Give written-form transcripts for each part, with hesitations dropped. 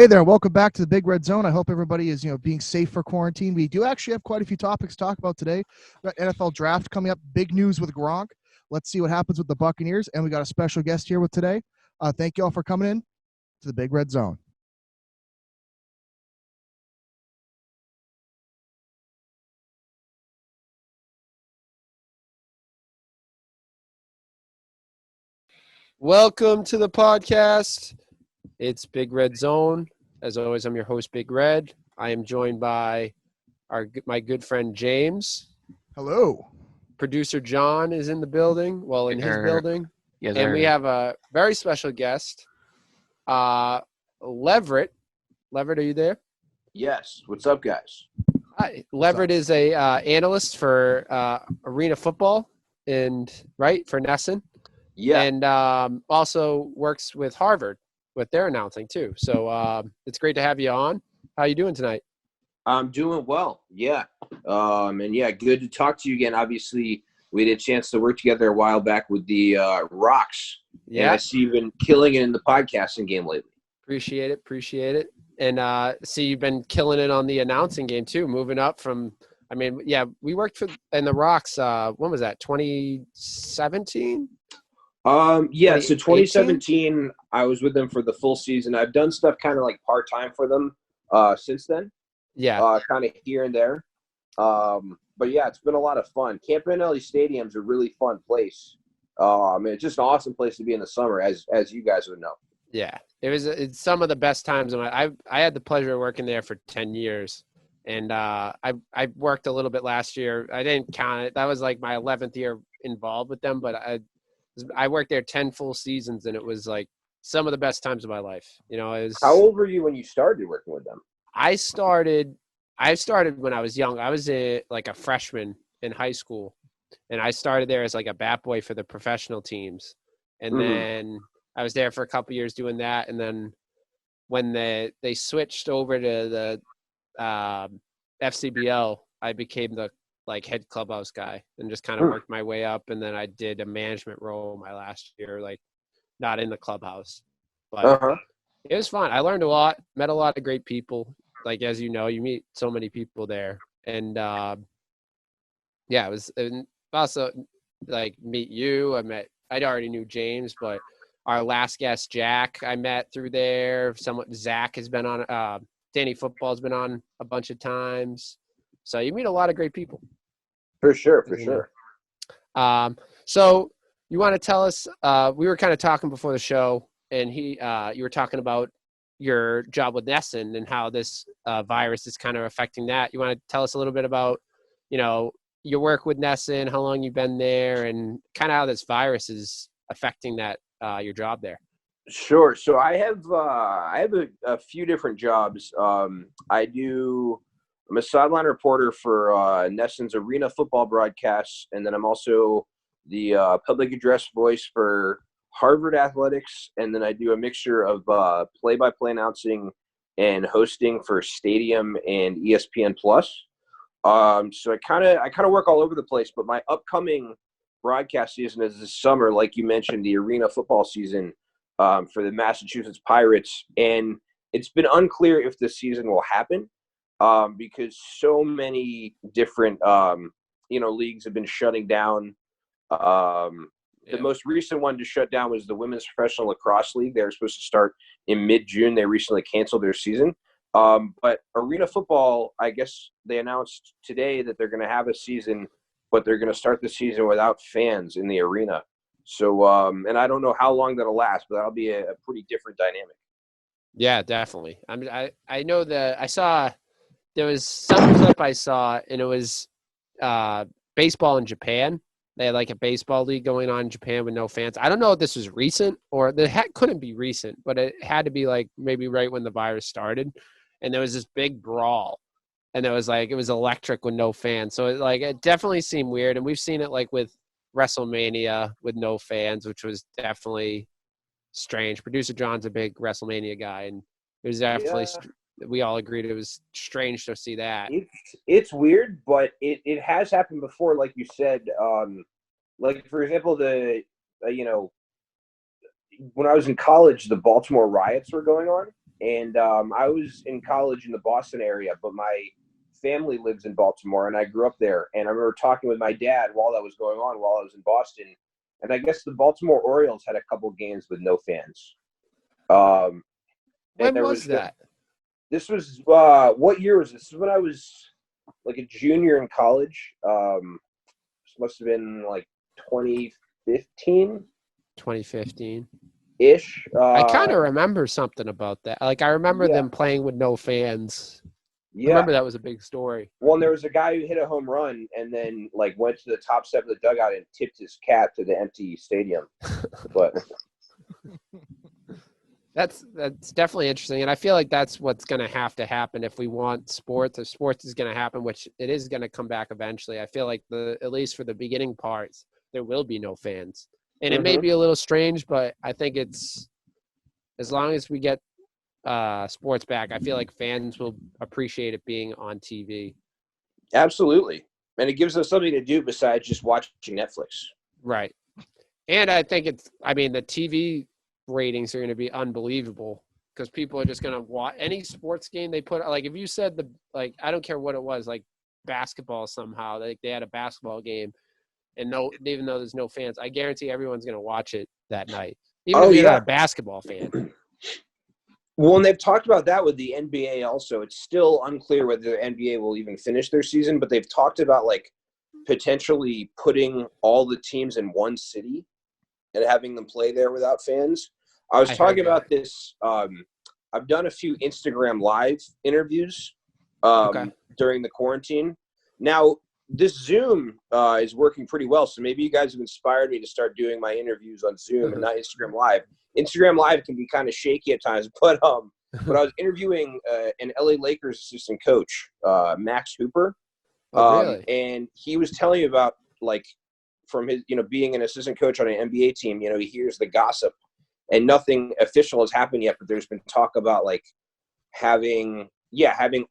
Hey there, and welcome back to the Big Red Zone. I hope everybody is, being safe for quarantine. We do actually have quite a few topics to talk about today. We got NFL draft coming up, big news with Gronk. Let's see what happens with the Buccaneers, and we got a special guest here with today. Thank you all for coming in to the Big Red Zone. Welcome to the podcast. It's Big Red Zone. As always, I'm your host, Big Red. I am joined by my good friend James. Hello. Producer John is in the building, in his building. Yes, and we have a very special guest, Leverett. Leverett, are you there? Yes. What's up, guys? Hi. Leverett is a analyst for arena football for Nesson. Yeah. And also works with Harvard with their announcing too. So it's great to have you on. How are you doing tonight? I'm doing well. Yeah. Good to talk to you again. Obviously, we had a chance to work together a while back with the Rocks. Yeah. And I see you've been killing it in the podcasting game lately. Appreciate it. And see, you've been killing it on the announcing game too, moving up from – we worked in the Rocks when was that, 2017? So 2017, I was with them for the full season. I've done stuff kind of like part-time for them since then. Yeah. Kind of here and there. But yeah, it's been a lot of fun. Camp Vanelli Stadium's a really fun place. It's just an awesome place to be in the summer, as you guys would know. Yeah, it's some of the best times. I had the pleasure of working there for 10 years. And I worked a little bit last year. I didn't count it. That was like my 11th year involved with them, but I worked there 10 full seasons, and it was like some of the best times of my life. How old were you when you started working with them? I started when I was young. I was like a freshman in high school, and I started there as like a bat boy for the professional teams. And then I was there for a couple years doing that. And then when they switched over to the FCBL, I became the head clubhouse guy and just kind of worked my way up. And then I did a management role my last year, not in the clubhouse, but it was fun. I learned a lot, met a lot of great people. As you know, you meet so many people there. And it was also meet you. I already knew James, but our last guest, Jack, I met through there. Zach has been on, Danny Football's been on a bunch of times. So you meet a lot of great people. For sure. So you want to tell us, we were kind of talking before the show, and you were talking about your job with Nesson and how this virus is kind of affecting that. You want to tell us a little bit about, your work with Nesson, how long you've been there, and kind of how this virus is affecting your job there? Sure. So I have a few different jobs. I'm a sideline reporter for Nesson's arena football broadcasts, and then I'm also the public address voice for Harvard Athletics, and then I do a mixture of play-by-play announcing and hosting for Stadium and ESPN Plus. So I kind of work all over the place, but my upcoming broadcast season is this summer, like you mentioned, the arena football season for the Massachusetts Pirates, and it's been unclear if this season will happen. Because so many different, leagues have been shutting down. The most recent one to shut down was the Women's Professional Lacrosse League. They were supposed to start in mid-June. They recently canceled their season. But arena football, I guess they announced today that they're going to have a season, but they're going to start the season without fans in the arena. So, and I don't know how long that'll last, but that'll be a pretty different dynamic. Yeah, definitely. I know that I saw – there was some clip I saw, and it was baseball in Japan. They had a baseball league going on in Japan with no fans. I don't know if this was recent or couldn't be recent, but it had to be maybe right when the virus started. And there was this big brawl, and it was electric with no fans. So it definitely seemed weird. And we've seen it with WrestleMania with no fans, which was definitely strange. Producer John's a big WrestleMania guy, and it was definitely we all agreed it was strange to see that. It's weird, but it has happened before, like you said. For example, when I was in college, the Baltimore riots were going on, and I was in college in the Boston area, but my family lives in Baltimore, and I grew up there. And I remember talking with my dad while that was going on, while I was in Boston. And I guess the Baltimore Orioles had a couple games with no fans. When was that? This was what year was this? This is when I was like a junior in college. This must have been like 2015. 2015 ish. I kind of remember something about that. Like I remember them playing with no fans. Yeah. I remember that was a big story. Well, there was a guy who hit a home run and then like went to the top step of the dugout and tipped his cap to the empty stadium. But that's definitely interesting, and I feel like that's what's going to have to happen if we want sports. If sports is going to happen, which it is going to come back eventually. I feel like at least for the beginning parts, there will be no fans, and it may be a little strange, but I think it's as long as we get sports back, I feel like fans will appreciate it being on TV. Absolutely, and it gives us something to do besides just watching Netflix. Right, and I think the TV ratings are going to be unbelievable because people are just going to watch any sports game they put. Like if you said I don't care what it was, like basketball somehow, like they had a basketball game, and even though there's no fans, I guarantee everyone's going to watch it that night, even if you're not a basketball fan. Well, and they've talked about that with the NBA also. It's still unclear whether the NBA will even finish their season, but they've talked about like potentially putting all the teams in one city and having them play there without fans. I was talking about this. I've done a few Instagram Live interviews during the quarantine. Now, this Zoom is working pretty well, so maybe you guys have inspired me to start doing my interviews on Zoom and not Instagram Live. Instagram Live can be kind of shaky at times, but I was interviewing an LA Lakers assistant coach, Max Hooper. Really? And he was telling me about like from his, being an assistant coach on an NBA team, he hears the gossip and nothing official has happened yet, but there's been talk about like having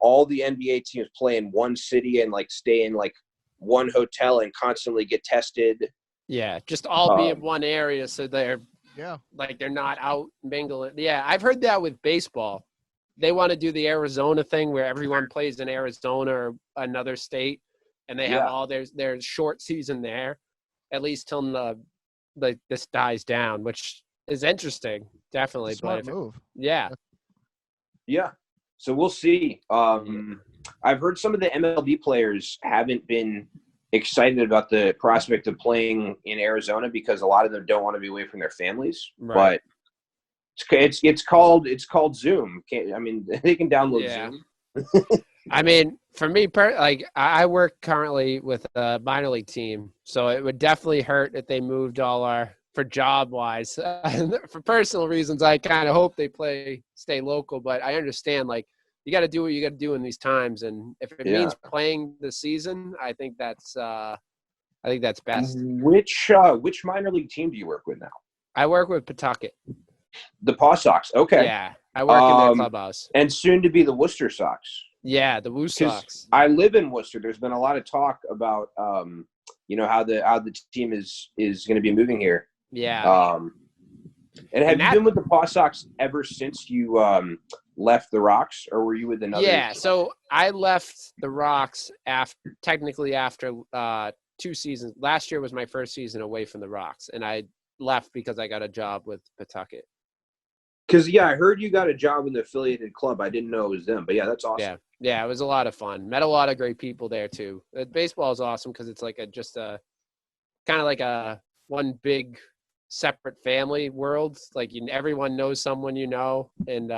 all the NBA teams play in one city and like stay in like one hotel and constantly get tested. Yeah. Just all be in one area. So they're not out mingling. Yeah. I've heard that with baseball. They want to do the Arizona thing where everyone plays in Arizona or another state and they have all their short season there, at least till this dies down, which is interesting. Definitely. Smart move. Yeah. Yeah. So we'll see. I've heard some of the MLB players haven't been excited about the prospect of playing in Arizona because a lot of them don't want to be away from their families. Right. But it's called Zoom. They can download Zoom. I mean, for me, I work currently with a minor league team, so it would definitely hurt if they moved for job wise. For personal reasons, I kind of hope they stay local, but I understand like you got to do what you got to do in these times, and if it means playing the season, I think that's best. Which minor league team do you work with now? I work with Pawtucket. The Paw Sox. Okay. Yeah, I work in their clubhouse. And soon to be the Worcester Sox. Yeah, the Woo Sox. I live in Worcester. There's been a lot of talk about how the team is going to be moving here. Yeah. And have you been with the Paw Sox ever since you left the Rocks, or were you with another? Yeah, so I left the Rocks after 2 seasons. Last year was my first season away from the Rocks, and I left because I got a job with Pawtucket. Because, I heard you got a job in the affiliated club. I didn't know it was them, but that's awesome. Yeah, it was a lot of fun. Met a lot of great people there, too. Baseball is awesome because it's like kind of like a one big separate family world. Like everyone knows someone and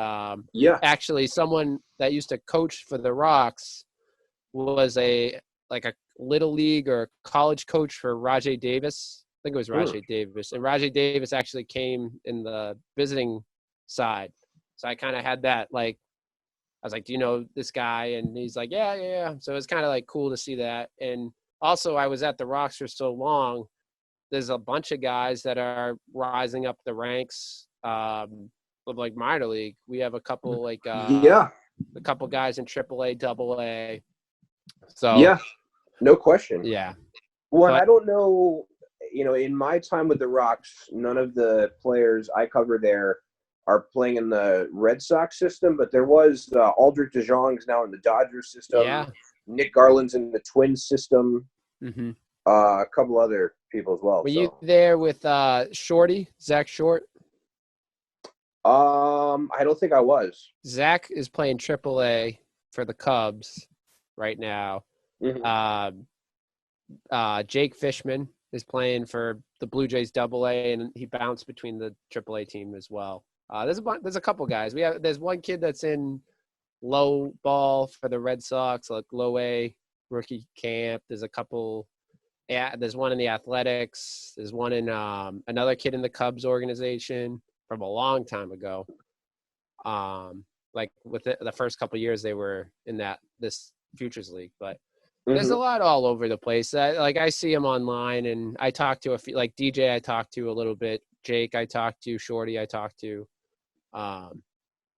actually someone that used to coach for the Rocks was a little league or college coach for Rajay Davis. I think it was Rajay Davis. And Rajay Davis actually came in the visiting side. So I kind of had that, I was like, do you know this guy? And he's like, yeah. So it's kind of like cool to see that. And also I was at the Rocks for so long. There's a bunch of guys that are rising up the ranks of like minor league. We have a couple a couple guys in AAA, AA. So no question. Yeah. Well, I don't know. In my time with the Rocks, none of the players I cover there are playing in the Red Sox system, but there was Aldrich DeJong's now in the Dodgers system. Yeah. Nick Garland's in the Twins system. Mm-hmm. A couple other people as well. Were you there with Shorty, Zach Short? I don't think I was. Zach is playing AAA for the Cubs right now. Mm-hmm. Jake Fishman is playing for the Blue Jays AA, and he bounced between the AAA team as well. There's a couple guys. There's one kid that's in low ball for the Red Sox, like low A rookie camp. There's a couple. Yeah, there's one in the Athletics. There's one in another kid in the Cubs organization from a long time ago. Like with the first couple of years they were in this Futures League, but there's a lot all over the place. I see them online, and I talk to a few, like DJ I talked to a little bit, Jake I talked to, Shorty I talked to,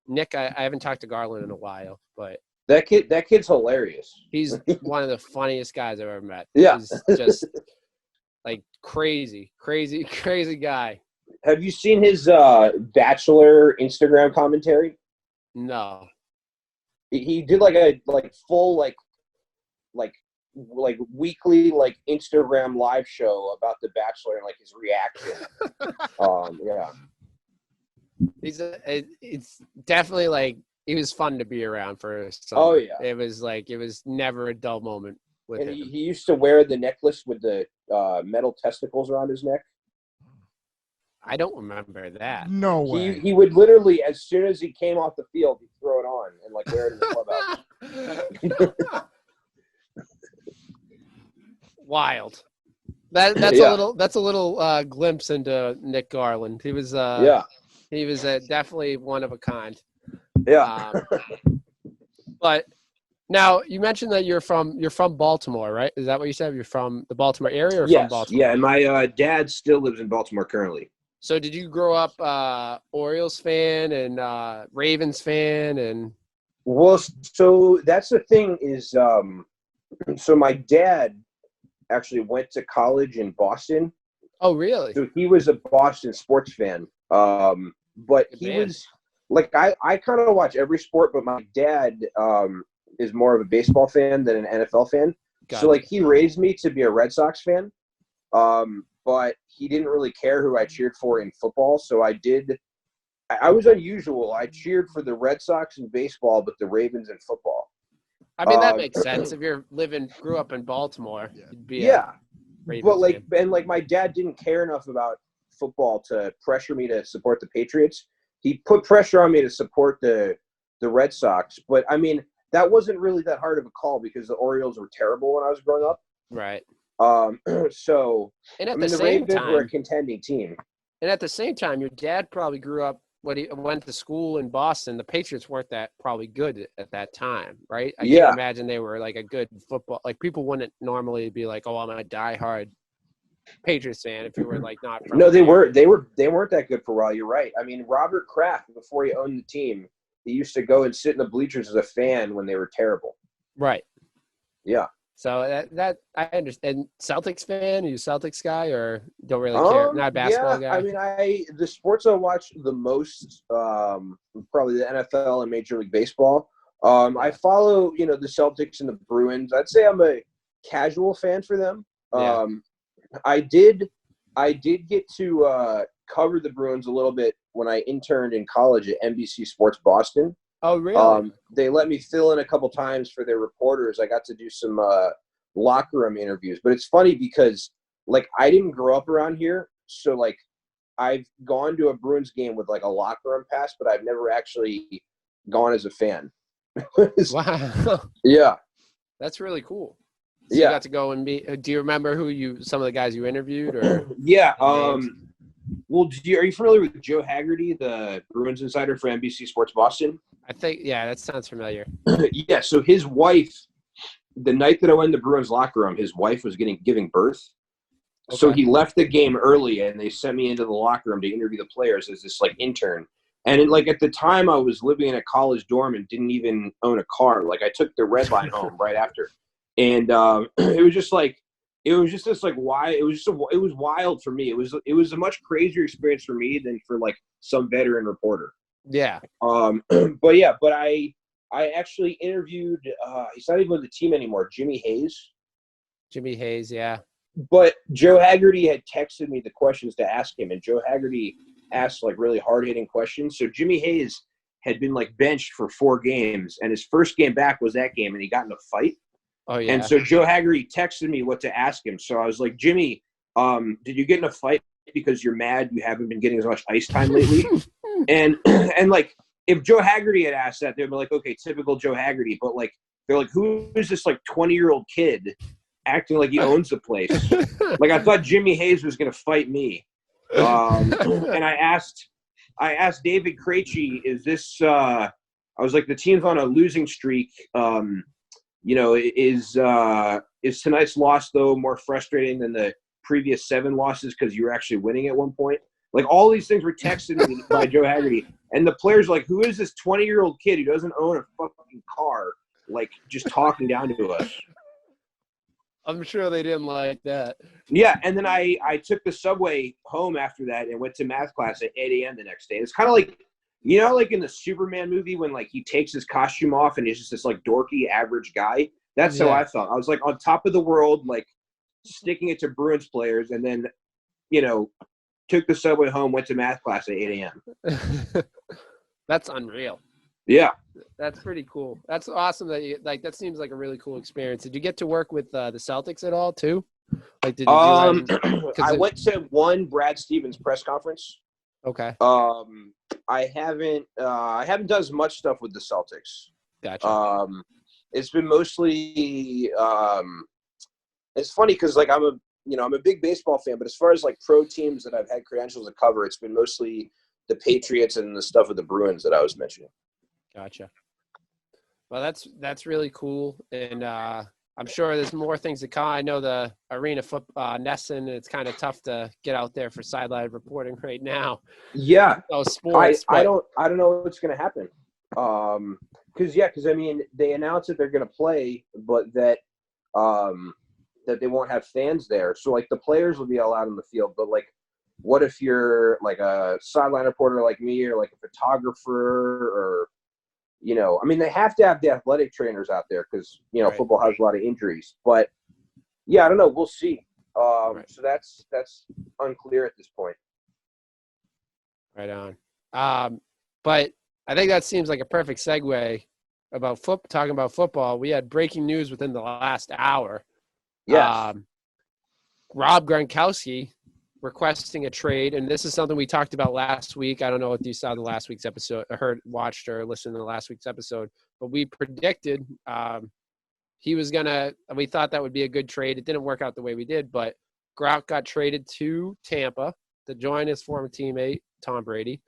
Nick I haven't talked to Garland in a while, but that kid's hilarious. He's one of the funniest guys I've ever met. Yeah. He's just like crazy guy. Have you seen his Bachelor Instagram commentary? No. He did a full weekly Instagram live show about The Bachelor and his reaction. Yeah. It's definitely he was fun to be around for some. Oh yeah. It was never a dull moment with him. He used to wear the necklace with the metal testicles around his neck. I don't remember that. No way. He would literally, as soon as he came off the field, he'd throw it on and wear it in the clubhouse. Wild. That's a little glimpse into Nick Garland. He was he was definitely one of a kind. Yeah. But now you mentioned that you're from Baltimore, right? Is that what you said? You're from the Baltimore area or from Baltimore? Yeah, and my dad still lives in Baltimore currently. So did you grow up Orioles fan and Ravens fan and? Well, so that's the thing is, so my dad actually went to college in Boston. Oh, really? So he was a Boston sports fan. But he was I kind of watch every sport, but my dad is more of a baseball fan than an NFL fan. So he raised me to be a Red Sox fan. But he didn't really care who I cheered for in football. So I was unusual. I cheered for the Red Sox in baseball, but the Ravens in football. I mean, that makes sense. If grew up in Baltimore, you'd be Ravens fan. And my dad didn't care enough about football to pressure me to support the Patriots. He put pressure on me to support the Red Sox. But, I mean, that wasn't really that hard of a call because the Orioles were terrible when I was growing up. Right. So and at the Ravens were a contending team. And at the same time, your dad probably grew up when he went to school in Boston. The Patriots weren't that probably good at that time, right? I can't imagine they were a good football. People wouldn't normally be like, "Oh, I'm a diehard Patriots fan." If you were not from they weren't that good for a while. You're right. I mean, Robert Kraft, before he owned the team, he used to go and sit in the bleachers as a fan when they were terrible. Right. Yeah. So that I understand. Celtics fan? Are you a Celtics guy or don't really care? Not a basketball guy? I mean, the sports I watch the most, probably the NFL and Major League Baseball. I follow, the Celtics and the Bruins. I'd say I'm a casual fan for them. I did get to cover the Bruins a little bit when I interned in college at NBC Sports Boston. Oh, really? They let me fill in a couple times for their reporters. I got to do some locker room interviews. But it's funny because, I didn't grow up around here. So, I've gone to a Bruins game with, a locker room pass, but I've never actually gone as a fan. Wow. Yeah. That's really cool. So you got to go and do you remember some of the guys you interviewed? Or yeah. Well, are you familiar with Joe Haggerty, the Bruins insider for NBC Sports Boston? I think, that sounds familiar. Yeah, so his wife, the night that I went in the Bruins locker room, his wife was giving birth. Okay. So he left the game early, and they sent me into the locker room to interview the players as this, intern. And, at the time, I was living in a college dorm and didn't even own a car. I took the red line home right after. And it was just, it was just this like why it was wild for me. It was a much crazier experience for me than for like some veteran reporter. Yeah. But I actually interviewed. He's not even with the team anymore. Jimmy Hayes. Jimmy Hayes. Yeah. But Joe Haggerty had texted me the questions to ask him, and Joe Haggerty asked like really hard hitting questions. So Jimmy Hayes had been like benched for 4 games, and his first game back was that game, and he got in a fight. Oh yeah. And so Joe Haggerty texted me what to ask him. So I was like, Jimmy, did you get in a fight because you're mad you haven't been getting as much ice time lately? and like if Joe Haggerty had asked that, they'd be like, okay, typical Joe Haggerty. But like they're like, who is this like 20-year-old kid acting like he owns the place? Like I thought Jimmy Hayes was gonna fight me. And I asked David Krejci, is this I was like, the team's on a losing streak. Is tonight's loss though more frustrating than the previous 7 losses because you were actually winning at one point? Like all these things were texted me by Joe Haggerty, and the players were like, who is this 20-year-old kid who doesn't own a fucking car, like just talking down to us? I'm sure they didn't like that. Yeah, and then I took the subway home after that and went to math class at 8 a.m. the next day. It's kind of like, like in the Superman movie when like he takes his costume off and he's just this like dorky average guy. That's how I felt. I was like on top of the world, like sticking it to Bruins players, and then, took the subway home, went to math class at 8 a.m. That's unreal. Yeah. That's pretty cool. That's awesome that you like. That seems like a really cool experience. Did you get to work with the Celtics at all too? Like, did you I went to one Brad Stevens press conference. Okay. I haven't done as much stuff with the Celtics. Gotcha. It's been mostly it's funny because like I'm a big baseball fan, but as far as like pro teams that I've had credentials to cover, it's been mostly the Patriots and the stuff with the Bruins that I was mentioning. Gotcha. Well, that's really cool, and I'm sure there's more things to come. I know the arena Nesson. It's kind of tough to get out there for sideline reporting right now. Yeah, sports. I don't know what's going to happen. Because I mean they announced that they're going to play, but that they won't have fans there. So like the players will be allowed in the field, but like, what if you're like a sideline reporter like me, or like a photographer, or I mean, they have to have the athletic trainers out there because, right. Football has a lot of injuries. But, yeah, I don't know. We'll see. Right. So that's unclear at this point. Right on. But I think that seems like a perfect segue about talking about football. We had breaking news within the last hour. Yes. Rob Gronkowski requesting a trade, and this is something we talked about last week. I don't know if you saw the last week's episode, watched or listened to the last week's episode, but we predicted he was we thought that would be a good trade. It didn't work out the way we did, but Gronk got traded to Tampa to join his former teammate, Tom Brady,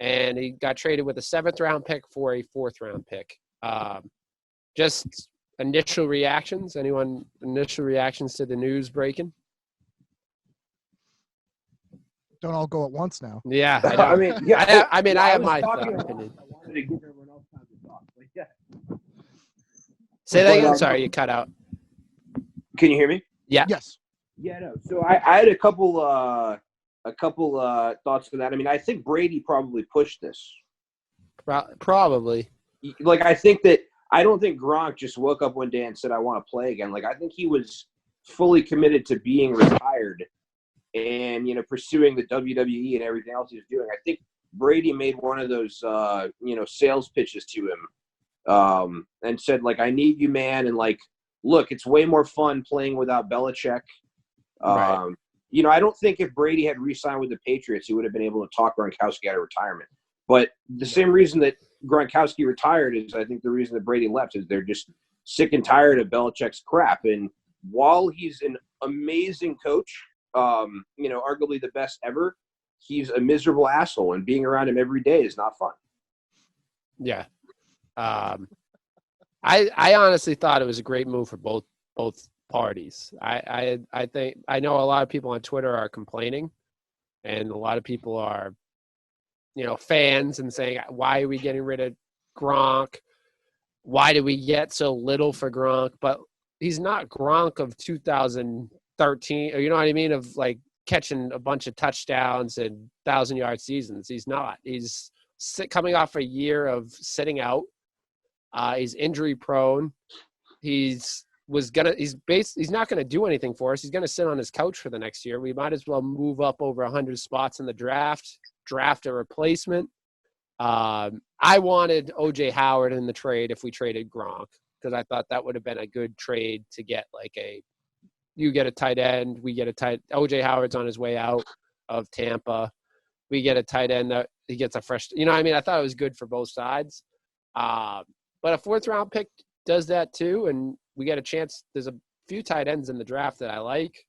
and he got traded with a 7th-round pick for a 4th-round pick. Just initial reactions. Anyone initial reactions to the news breaking? Don't all go at once now. Yeah, I know. I mean, yeah. I have my opinion. I wanted to give everyone else time to talk. Like, yeah. Say that again. Sorry, you cut out. Can you hear me? Yeah. Yes. Yeah, no. So I had a couple thoughts for that. I mean, I think Brady probably pushed this. Probably. Like, I don't think Gronk just woke up one day and said, I want to play again. Like, I think he was fully committed to being retired and, pursuing the WWE and everything else he was doing. I think Brady made one of those, sales pitches to him and said, like, I need you, man. And, like, look, it's way more fun playing without Belichick. Right. I don't think if Brady had re-signed with the Patriots, he would have been able to talk Gronkowski out of retirement. But the same reason that Gronkowski retired is, I think, the reason that Brady left is they're just sick and tired of Belichick's crap. And while he's an amazing coach, arguably the best ever, he's a miserable asshole, and being around him every day is not fun. Yeah. I honestly thought it was a great move for both parties. I think I know a lot of people on Twitter are complaining, and a lot of people are, fans and saying, why are we getting rid of Gronk? Why did we get so little for Gronk? But he's not Gronk of 2000, 13, or you know what I mean, of like catching a bunch of touchdowns and 1,000-yard seasons. He's not. He's coming off a year of sitting out. He's injury prone. He's not gonna do anything for us. He's gonna sit on his couch for the next year. We might as well move up over 100 spots in the draft a replacement. I wanted OJ Howard in the trade if we traded Gronk, because I thought that would have been a good trade to get you get a tight end, we get OJ Howard's on his way out of Tampa. We get a tight end that he gets a fresh, you know what I mean? I thought it was good for both sides. But a 4th round pick does that too, and we get a chance. There's a few tight ends in the draft that I like,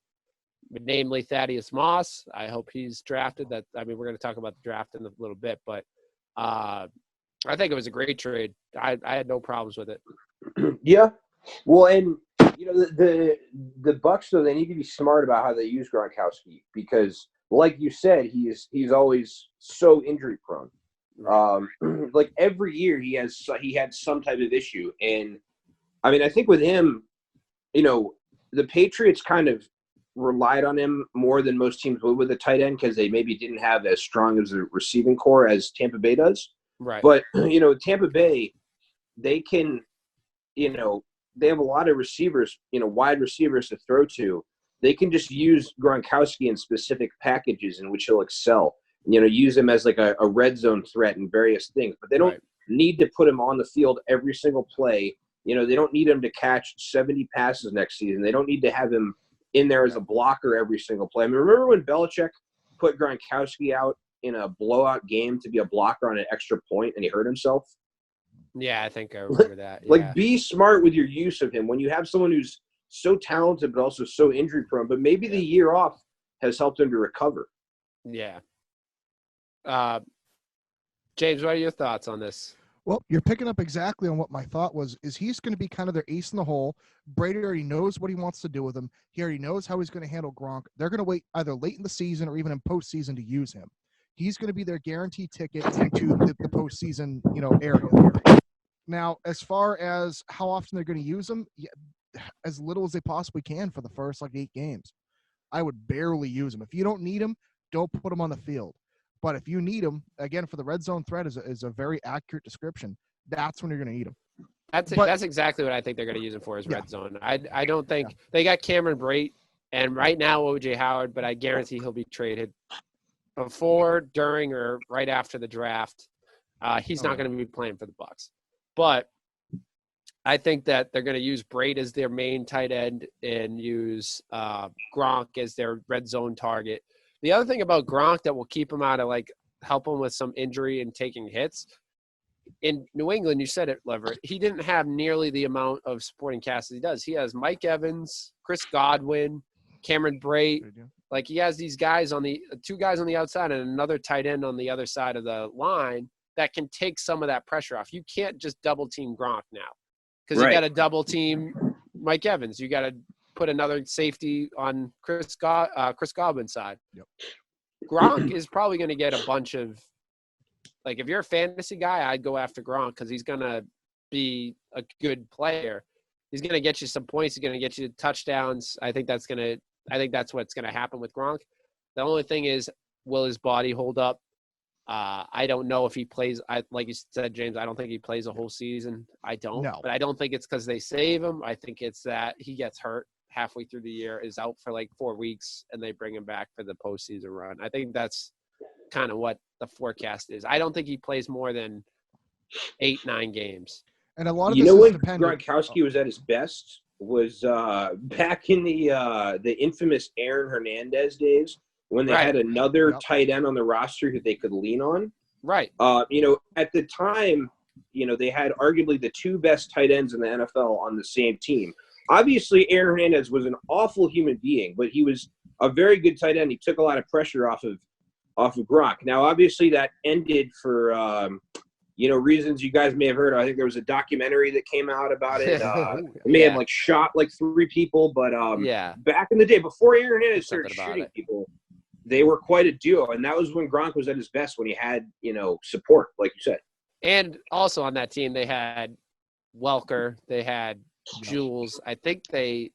namely Thaddeus Moss. I hope he's drafted. We're going to talk about the draft in a little bit, but I think it was a great trade. I had no problems with it. Yeah. Well, and the Bucs, though, they need to be smart about how they use Gronkowski, because, like you said, he's always so injury prone. Like every year he had some type of issue, and I think with him, the Patriots kind of relied on him more than most teams would with a tight end, because they maybe didn't have as strong as a receiving core as Tampa Bay does. Right. But Tampa Bay, they can, they have a lot of receivers, wide receivers to throw to. They can just use Gronkowski in specific packages in which he'll excel. Use him as like a red zone threat in various things. But they don't need to put him on the field every single play. They don't need him to catch 70 passes next season. They don't need to have him in there as a blocker every single play. Remember when Belichick put Gronkowski out in a blowout game to be a blocker on an extra point and he hurt himself? Yeah, I think I remember that. Yeah. Be smart with your use of him. When you have someone who's so talented but also so injury prone, but maybe the year off has helped him to recover. Yeah. James, what are your thoughts on this? Well, you're picking up exactly on what my thought was, is he's going to be kind of their ace in the hole. Brady already knows what he wants to do with him. He already knows how he's going to handle Gronk. They're going to wait either late in the season or even in postseason to use him. He's going to be their guaranteed ticket into the postseason, area. Now, as far as how often they're going to use him, as little as they possibly can for the first 8 games. I would barely use him. If you don't need him, don't put him on the field. But if you need him, again, for the red zone threat is a very accurate description. That's when you're going to need him. That's exactly what I think they're going to use him for, is red zone. I don't think they got Cameron Brate and right now OJ Howard, but I guarantee he'll be traded before, during, or right after the draft. He's not going to be playing for the Bucs. But I think that they're going to use Brate as their main tight end and use Gronk as their red zone target. The other thing about Gronk that will keep him out of, help him with some injury and taking hits, in New England, you said it, Leverett, he didn't have nearly the amount of supporting cast as he does. He has Mike Evans, Chris Godwin, Cameron Brate. He has these guys two guys on the outside and another tight end on the other side of the line that can take some of that pressure off. You can't just double team Gronk now, because you got to double team Mike Evans. You got to put another safety on Chris Godwin's side. Yep. Gronk is probably going to get a bunch of, if you're a fantasy guy, I'd go after Gronk, because he's going to be a good player. He's going to get you some points. He's going to get you touchdowns. I think that's what's going to happen with Gronk. The only thing is, will his body hold up? I don't know if he plays. Like you said, James, I don't think he plays a whole season. I don't. No. But I don't think it's because they save him. I think it's that he gets hurt halfway through the year, is out for 4 weeks, and they bring him back for the postseason run. I think that's kind of what the forecast is. I don't think he plays more than 8-9 games. And a lot of this is dependent. Gronkowski was at his best was back in the infamous Aaron Hernandez days, when they had another tight end on the roster who they could lean on. Right. At the time, they had arguably the 2 best tight ends in the NFL on the same team. Obviously, Aaron Hernandez was an awful human being, but he was a very good tight end. He took a lot of pressure off of Gronk. Now, obviously, that ended for reasons you guys may have heard. I think there was a documentary that came out about it. It may have shot 3 people, but back in the day, before Aaron Hernandez started shooting people, they were quite a duo, and that was when Gronk was at his best, when he had support, like you said. And also on that team, they had Welker, they had Jules. I think they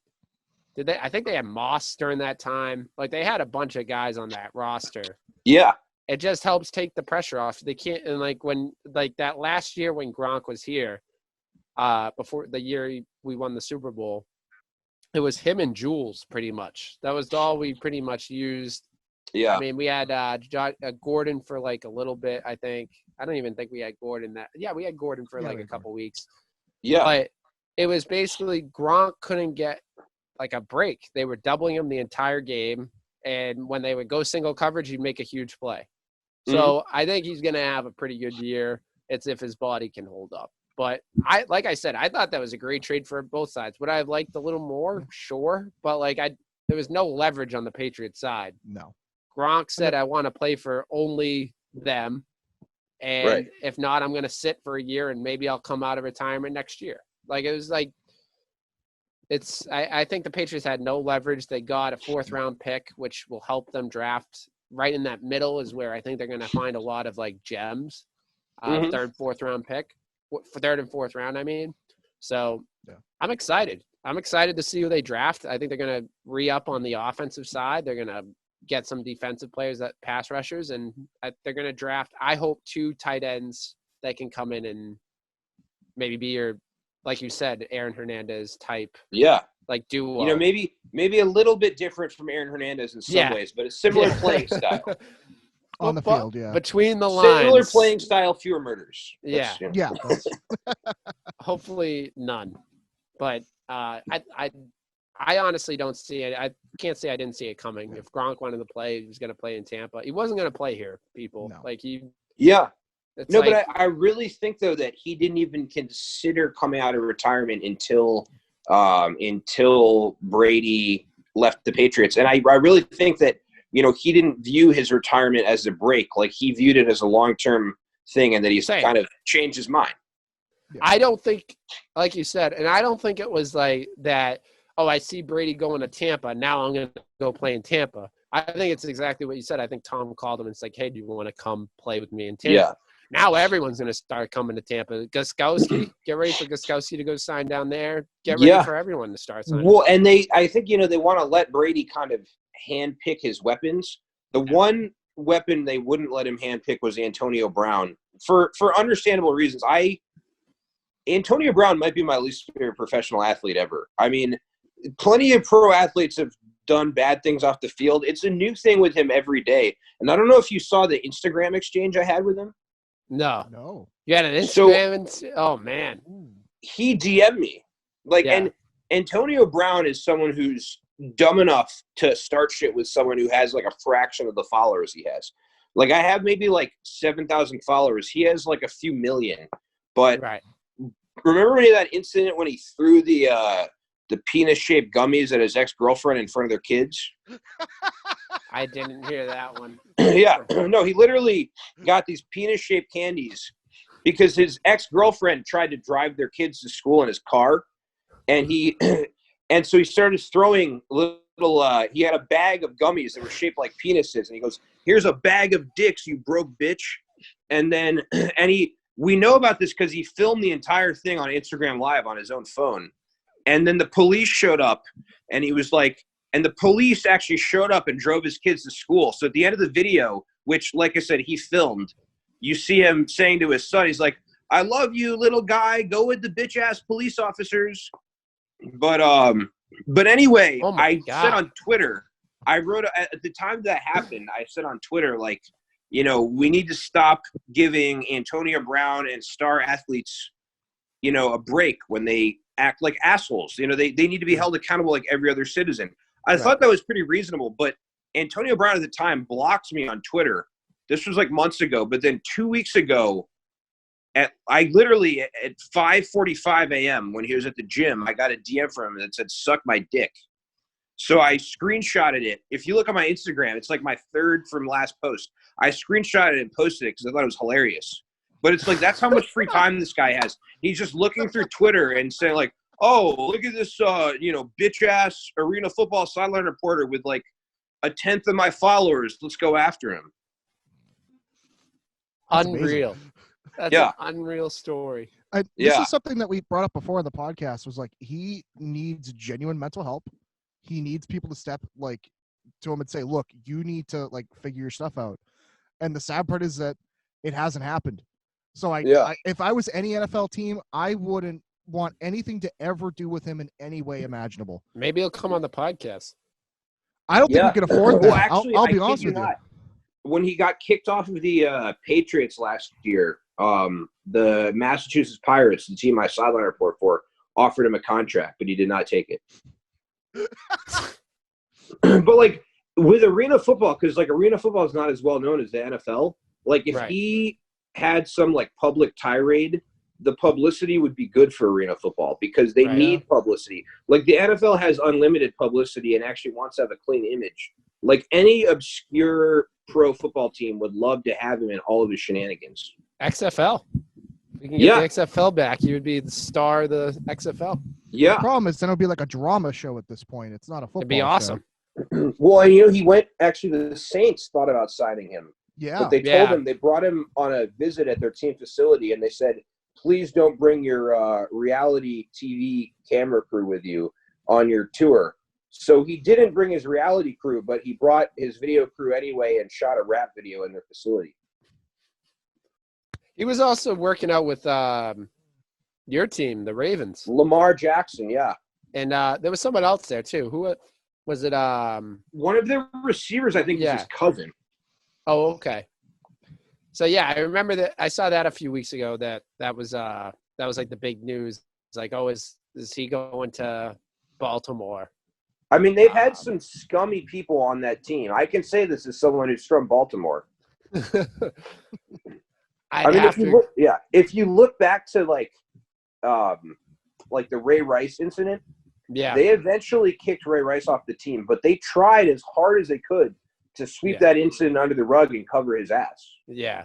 Did they? I think they had Moss during that time. Like they had a bunch of guys on that roster. Yeah. It just helps take the pressure off. They can't, and like when like that last year when Gronk was here, before the year we won the Super Bowl, it was him and Jules pretty much. That was all we pretty much used. Yeah. I mean, we had Gordon for like a little bit, I think. I don't even think we had Gordon that. Yeah, we had Gordon for like a couple weeks. Yeah. But it was basically Gronk couldn't get like a break. They were doubling him the entire game. And when they would go single coverage, he'd make a huge play. So I think he's going to have a pretty good year. It's if his body can hold up. But like I said, I thought that was a great trade for both sides. Would I have liked a little more? Sure. But like there was no leverage on the Patriots side. No. Gronk said, I want to play for only them. And if not, I'm going to sit for a year and maybe I'll come out of retirement next year. Like it was like, I think the Patriots had no leverage. They got a 4th-round pick, which will help them draft. Right in that middle is where I think they're going to find a lot of like gems. 3rd, 4th-round pick. For 3rd and 4th round, I mean. So I'm excited. I'm excited to see who they draft. I think they're going to re-up on the offensive side. They're going to get some defensive players, that pass rushers, and they're going to draft, I hope, 2 tight ends that can come in and maybe be your, like you said, Aaron Hernandez type. Yeah. Like duo. You know, maybe a little bit different from Aaron Hernandez in some ways, but a similar playing style. On the field, yeah. Between the lines. Similar playing style, fewer murders. Yeah. Yeah. Hopefully none. But I honestly don't see it. I can't say I didn't see it coming. If Gronk wanted to play, he was going to play in Tampa. He wasn't going to play here, people. No. Like he. Yeah. No, like, but I really think though that he didn't even consider coming out of retirement until Brady left the Patriots, and I really think that he didn't view his retirement as a break. Like he viewed it as a long-term thing, and that he's kind of changed his mind. I don't think, like you said, and I don't think it was like that. Oh, I see Brady going to Tampa. Now I'm going to go play in Tampa. I think it's exactly what you said. I think Tom called him and it's like, hey, do you want to come play with me in Tampa? Yeah. Now everyone's going to start coming to Tampa. Gostkowski, get ready for Gostkowski to go sign down there. Get ready for everyone to start signing. Well, and I think, they want to let Brady kind of handpick his weapons. The one weapon they wouldn't let him handpick was Antonio Brown for understandable reasons. Antonio Brown might be my least favorite professional athlete ever. I mean, plenty of pro athletes have done bad things off the field. It's a new thing with him every day. And I don't know if you saw the Instagram exchange I had with him. No. You had an Instagram? Oh, man. He DM'd me. And Antonio Brown is someone who's dumb enough to start shit with someone who has like a fraction of the followers he has. Like I have maybe like 7,000 followers. He has like a few million. But remember when he had that incident when he threw the penis-shaped gummies at his ex-girlfriend in front of their kids? I didn't hear that one. Yeah. No, he literally got these penis-shaped candies because his ex-girlfriend tried to drive their kids to school in his car. And so he started throwing little, he had a bag of gummies that were shaped like penises. And he goes, here's a bag of dicks, you broke bitch. And then, we know about this because he filmed the entire thing on Instagram Live on his own phone. And then the police showed up and he was like, and the police actually showed up and drove his kids to school. So at the end of the video, which, like I said, he filmed, you see him saying to his son, he's like, I love you, little guy. Go with the bitch ass police officers. But anyway, I said on Twitter, I wrote at the time that happened, I said on Twitter, like, we need to stop giving Antonio Brown and star athletes, a break when they act like assholes. They need to be held accountable like every other citizen. I thought that was pretty reasonable, but Antonio Brown at the time blocked me on Twitter. This was like months ago, but then 2 weeks ago, at 5:45 a.m. when he was at the gym, I got a DM from him that said, suck my dick. So I screenshotted it. If you look on my Instagram, it's like my 3rd from last post. I screenshotted it and posted it because I thought it was hilarious. But it's like, that's how much free time this guy has. He's just looking through Twitter and saying like, oh, look at this, bitch-ass arena football sideline reporter with like 1/10 of my followers. Let's go after him. Unreal. That's an unreal story. This is something that we brought up before in the podcast was like, he needs genuine mental help. he needs people to step to him and say, look, you need to figure your stuff out. And the sad part is that it hasn't happened. So if I was any NFL team, I wouldn't want anything to ever do with him in any way imaginable. Maybe he'll come on the podcast. I don't think we can afford that. Well, actually, I'll be honest with you. When he got kicked off of the Patriots last year, the Massachusetts Pirates, the team I sideline report for, offered him a contract, but he did not take it. But with arena football, because arena football is not as well known as the NFL. If he had some public tirade, the publicity would be good for arena football because they need publicity. The NFL has unlimited publicity and actually wants to have a clean image. Any obscure pro football team would love to have him in all of his shenanigans. XFL. If we can get the XFL back, he would be the star of the XFL. Yeah. The problem is then it would be a drama show at this point. It's not a football show. It'd be awesome. Well, he went – actually, the Saints thought about signing him. Yeah. But they told him – they brought him on a visit at their team facility, and they said, please don't bring your reality TV camera crew with you on your tour. So he didn't bring his reality crew, but he brought his video crew anyway and shot a rap video in their facility. He was also working out with your team, the Ravens. Lamar Jackson, yeah. And there was someone else there, too. Who was it? One of their receivers, I think, is his cousin. Oh, okay. So, yeah, I remember that. I saw that a few weeks ago. That was the big news. It's is he going to Baltimore? I mean, they've had some scummy people on that team. I can say this as someone who's from Baltimore. If you look back to the Ray Rice incident, they eventually kicked Ray Rice off the team, but they tried as hard as they could to sweep that incident under the rug and cover his ass. Yeah.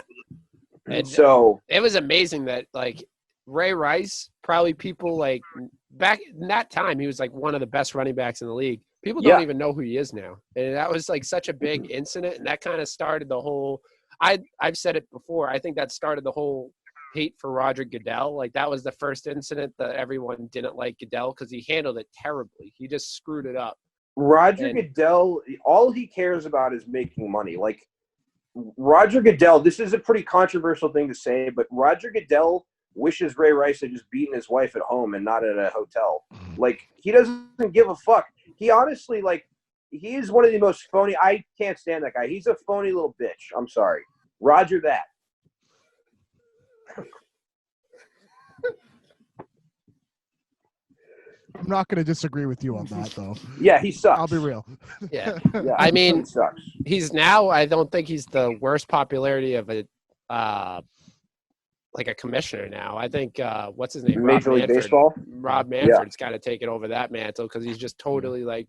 And so it was amazing that Ray Rice, probably people back in that time, he was one of the best running backs in the league. People don't even know who he is now. And that was such a big incident. And that kind of started the whole, I've said it before. I think that started the whole hate for Roger Goodell. That was the first incident that everyone didn't like Goodell because he handled it terribly. He just screwed it up. Roger Goodell, all he cares about is making money. Roger Goodell, this is a pretty controversial thing to say, but Roger Goodell wishes Ray Rice had just beaten his wife at home and not at a hotel. He doesn't give a fuck. He honestly, he is one of the most phony. I can't stand that guy. He's a phony little bitch. I'm sorry. Roger that. I'm not going to disagree with you on that, though. Yeah, he sucks. I'll be real. Yeah. I mean, sucks. He's now, I don't think he's the worst popularity of a commissioner now. I think, what's his name? Major League Baseball? Rob Manfred's got to take it over that mantle because he's just totally,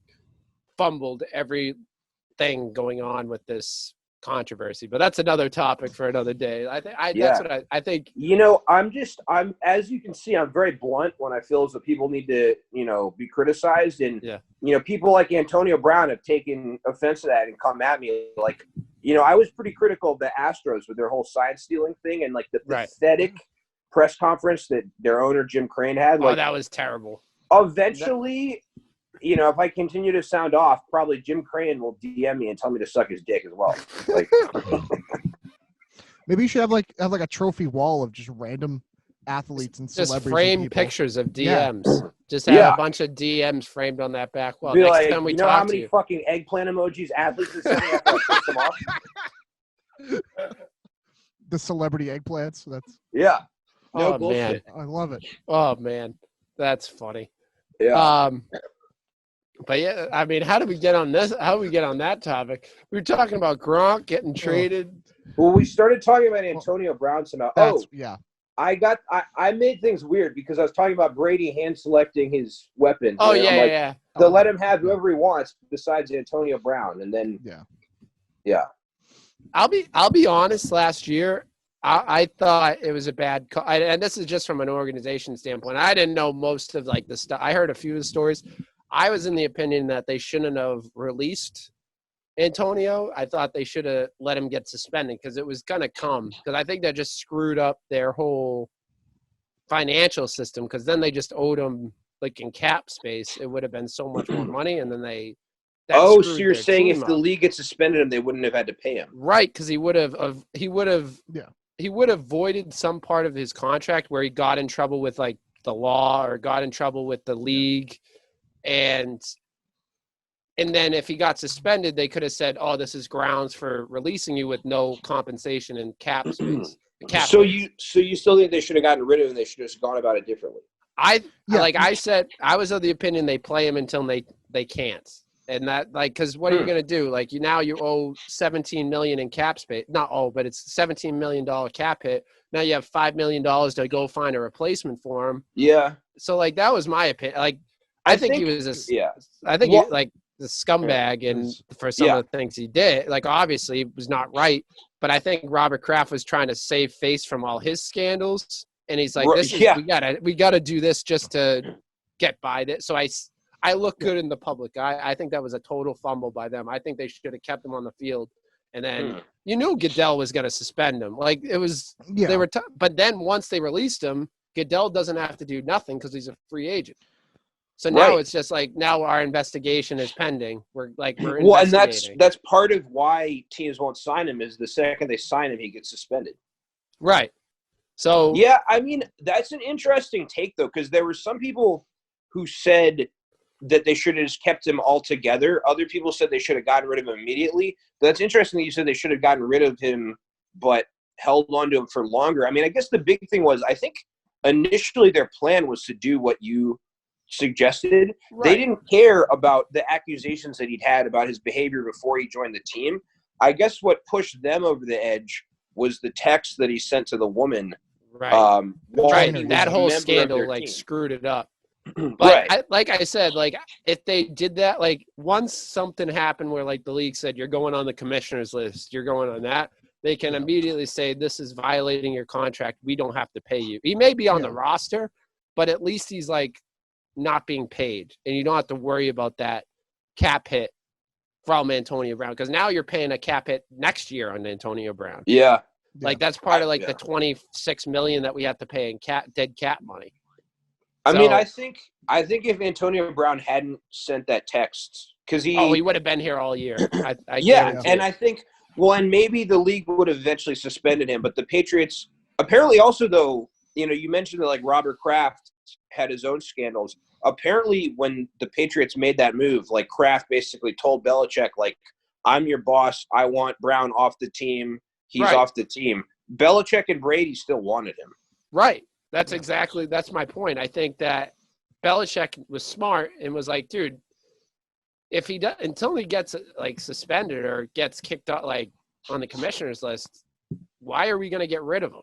fumbled everything going on with this controversy. But that's another topic for another day. That's what I think. I'm as you can see, I'm very blunt when I feel as though people need to, be criticized. And, people like Antonio Brown have taken offense to that and come at me. I was pretty critical of the Astros with their whole sign stealing thing and the pathetic press conference that their owner, Jim Crane, had. That was terrible. Eventually, if I continue to sound off, probably Jim Crane will DM me and tell me to suck his dick as well. Maybe you should have a trophy wall of just random athletes and celebrities. Just frame pictures of DMs. Yeah. Just have a bunch of DMs framed on that back wall. Be Next time we talk how many fucking eggplant emojis athletes are sending after I piss them off? The celebrity eggplants. That's no bullshit. Man. I love it. Oh man, that's funny. Yeah. But yeah, I mean, how do we get on this? How do we get on that topic? We were talking about Gronk getting traded. Well, we started talking about Antonio Brown somehow. Yeah. I made things weird because I was talking about Brady hand selecting his weapons. Oh yeah. To let him have whoever he wants besides Antonio Brown, and then I'll be honest. Last year, I thought it was a bad call, and this is just from an organization standpoint. I didn't know most of the stuff. I heard a few of the stories. I was in the opinion that they shouldn't have released Antonio. I thought they should have let him get suspended because it was going to come. Because I think that just screwed up their whole financial system because then they just owed him like in cap space, it would have been so much more money, and then that so screwed you're their saying team if the up. league had suspended him, they wouldn't have had to pay him? Right, because he would have Yeah. he would have voided some part of his contract where he got in trouble with like the law or got in trouble with the league, and then if he got suspended, they could have said, "Oh, this is grounds for releasing you with no compensation and cap space." So you still think they should have gotten rid of him? They should have just gone about it differently. Like I said, I was of the opinion they play him until they can't, and that like because what are you gonna do? Like you owe $17 million in cap space. Not but it's $17 million cap hit. Now you have $5 million to go find a replacement for him. Yeah. So like that was my opinion. Like I think he was I think Well, he like the scumbag and for some of the things he did. Like obviously it was not right, but I think Robert Kraft was trying to save face from all his scandals, and he's like, "This is we gotta do this just to get by this." So I look good in the public eye. I think that was a total fumble by them. I think they should have kept him on the field, and then you knew Goodell was going to suspend him. Like it was they were, but then once they released him, Goodell doesn't have to do nothing because he's a free agent. So now it's just like now our investigation is pending. We're investigating. And that's part of why teams won't sign him is the second they sign him, he gets suspended. Right. So yeah, I mean that's an interesting take though, because there were some people who said that they should have just kept him altogether. Other people said they should have gotten rid of him immediately. But that's interesting that you said they should have gotten rid of him, but held on to him for longer. I mean, I guess the big thing was I think initially their plan was to do what you suggested. Right. They didn't care about the accusations that he'd had about his behavior before he joined the team. I guess what pushed them over the edge was the text that he sent to the woman. Right. That whole scandal like screwed it up. But like I said, like if they did that, like once something happened where like the league said you're going on the commissioner's list, you're going on that, they can immediately say this is violating your contract. We don't have to pay you. He may be on the roster, but at least he's like not being paid, and you don't have to worry about that cap hit from Antonio Brown because now you're paying a cap hit next year on Antonio Brown. Yeah, like that's part of like the $26 million that we have to pay in dead cap money. I mean, I think if Antonio Brown hadn't sent that text, because he would have been here all year. And I think and maybe the league would have eventually suspended him, but the Patriots apparently also though, you mentioned that like Robert Kraft had his own scandals. Apparently, when the Patriots made that move, like Kraft basically told Belichick, like, "I'm your boss. I want Brown off the team. He's off the team." Belichick and Brady still wanted him. Right. That's my point. I think that Belichick was smart and was like, dude, if he does, until he gets like suspended or gets kicked out like on the commissioner's list, why are we going to get rid of him?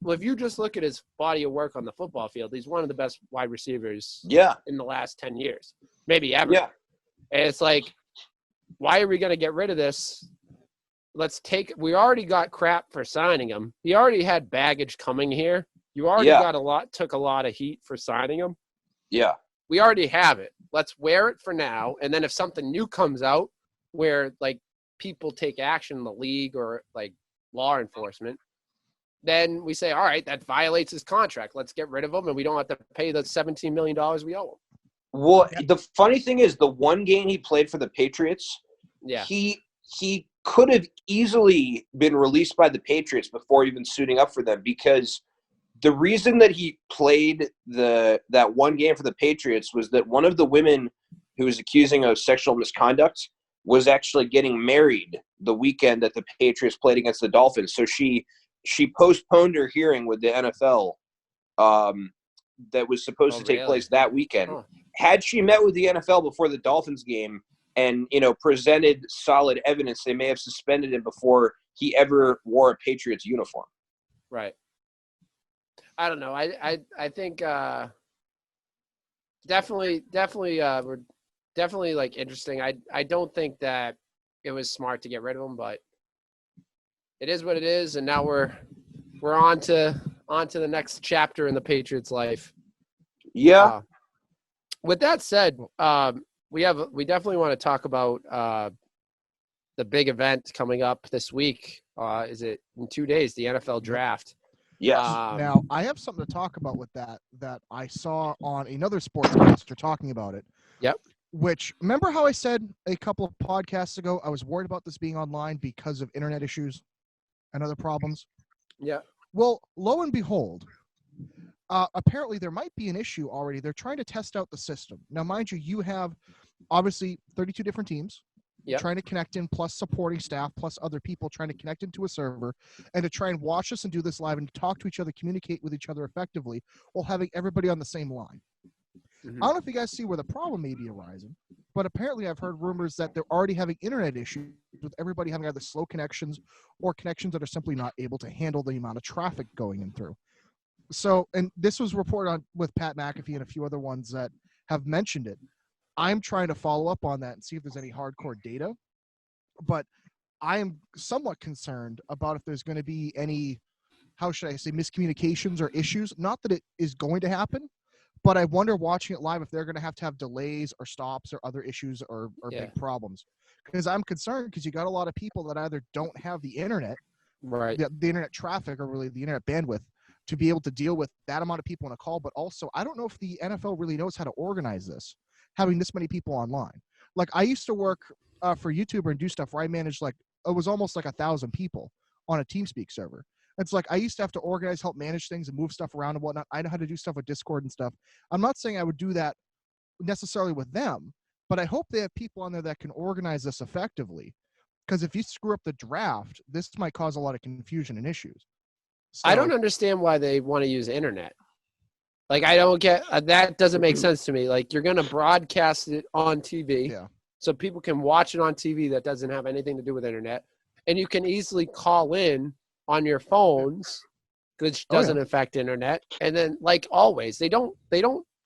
Well, if you just look at his body of work on the football field, he's one of the best wide receivers in the last 10 years, maybe ever. Yeah. And it's like, why are we going to get rid of this? We already got crap for signing him. He already had baggage coming here. You already took a lot of heat for signing him. Yeah. We already have it. Let's wear it for now. And then if something new comes out where like people take action in the league or like law enforcement, then we say, all right, that violates his contract. Let's get rid of him and we don't have to pay the $17 million we owe him. Well, the funny thing is the one game he played for the Patriots, he could have easily been released by the Patriots before even suiting up for them, because the reason that he played that one game for the Patriots was that one of the women who was accusing of sexual misconduct was actually getting married the weekend that the Patriots played against the Dolphins. So she postponed her hearing with the NFL that was supposed to take place that weekend. Huh. Had she met with the NFL before the Dolphins game and, presented solid evidence, they may have suspended him before he ever wore a Patriots uniform. Right. I don't know. I think definitely we're definitely like interesting. I don't think that it was smart to get rid of him, but it is what it is, and now we're on to the next chapter in the Patriots' life. Yeah. With that said, we definitely want to talk about the big event coming up this week. Is it in 2 days? The NFL draft. Yes. Now, I have something to talk about with that I saw on another sportscaster talking about it. Yep. Which, remember how I said a couple of podcasts ago I was worried about this being online because of internet issues and other problems? Yeah. Well, lo and behold, apparently there might be an issue already. They're trying to test out the system. Now, mind you, you have obviously 32 different teams trying to connect in, plus supporting staff, plus other people trying to connect into a server, and to try and watch us and do this live and talk to each other, communicate with each other effectively while having everybody on the same line. Mm-hmm. I don't know if you guys see where the problem may be arising, but apparently I've heard rumors that they're already having internet issues with everybody having either slow connections or connections that are simply not able to handle the amount of traffic going in through. So, and this was reported on with Pat McAfee and a few other ones that have mentioned it. I'm trying to follow up on that and see if there's any hardcore data, but I am somewhat concerned about if there's going to be any, how should I say, miscommunications or issues. Not that it is going to happen, but I wonder watching it live if they're going to have delays or stops or other issues or big problems. Because I'm concerned because you got a lot of people that either don't have the internet, right, the internet traffic or really the internet bandwidth to be able to deal with that amount of people in a call. But also, I don't know if the NFL really knows how to organize this, having this many people online. Like I used to work for YouTuber and do stuff where I managed it was almost 1,000 people on a TeamSpeak server. It's like I used to have to organize, help manage things and move stuff around and whatnot. I know how to do stuff with Discord and stuff. I'm not saying I would do that necessarily with them, but I hope they have people on there that can organize this effectively. Because if you screw up the draft, this might cause a lot of confusion and issues. So, I don't understand why they want to use internet. Like, I don't get that. Doesn't make sense to me. Like, you're going to broadcast it on TV so people can watch it on TV that doesn't have anything to do with internet. And you can easily call in on your phones, which doesn't affect internet. And then, like always, they don't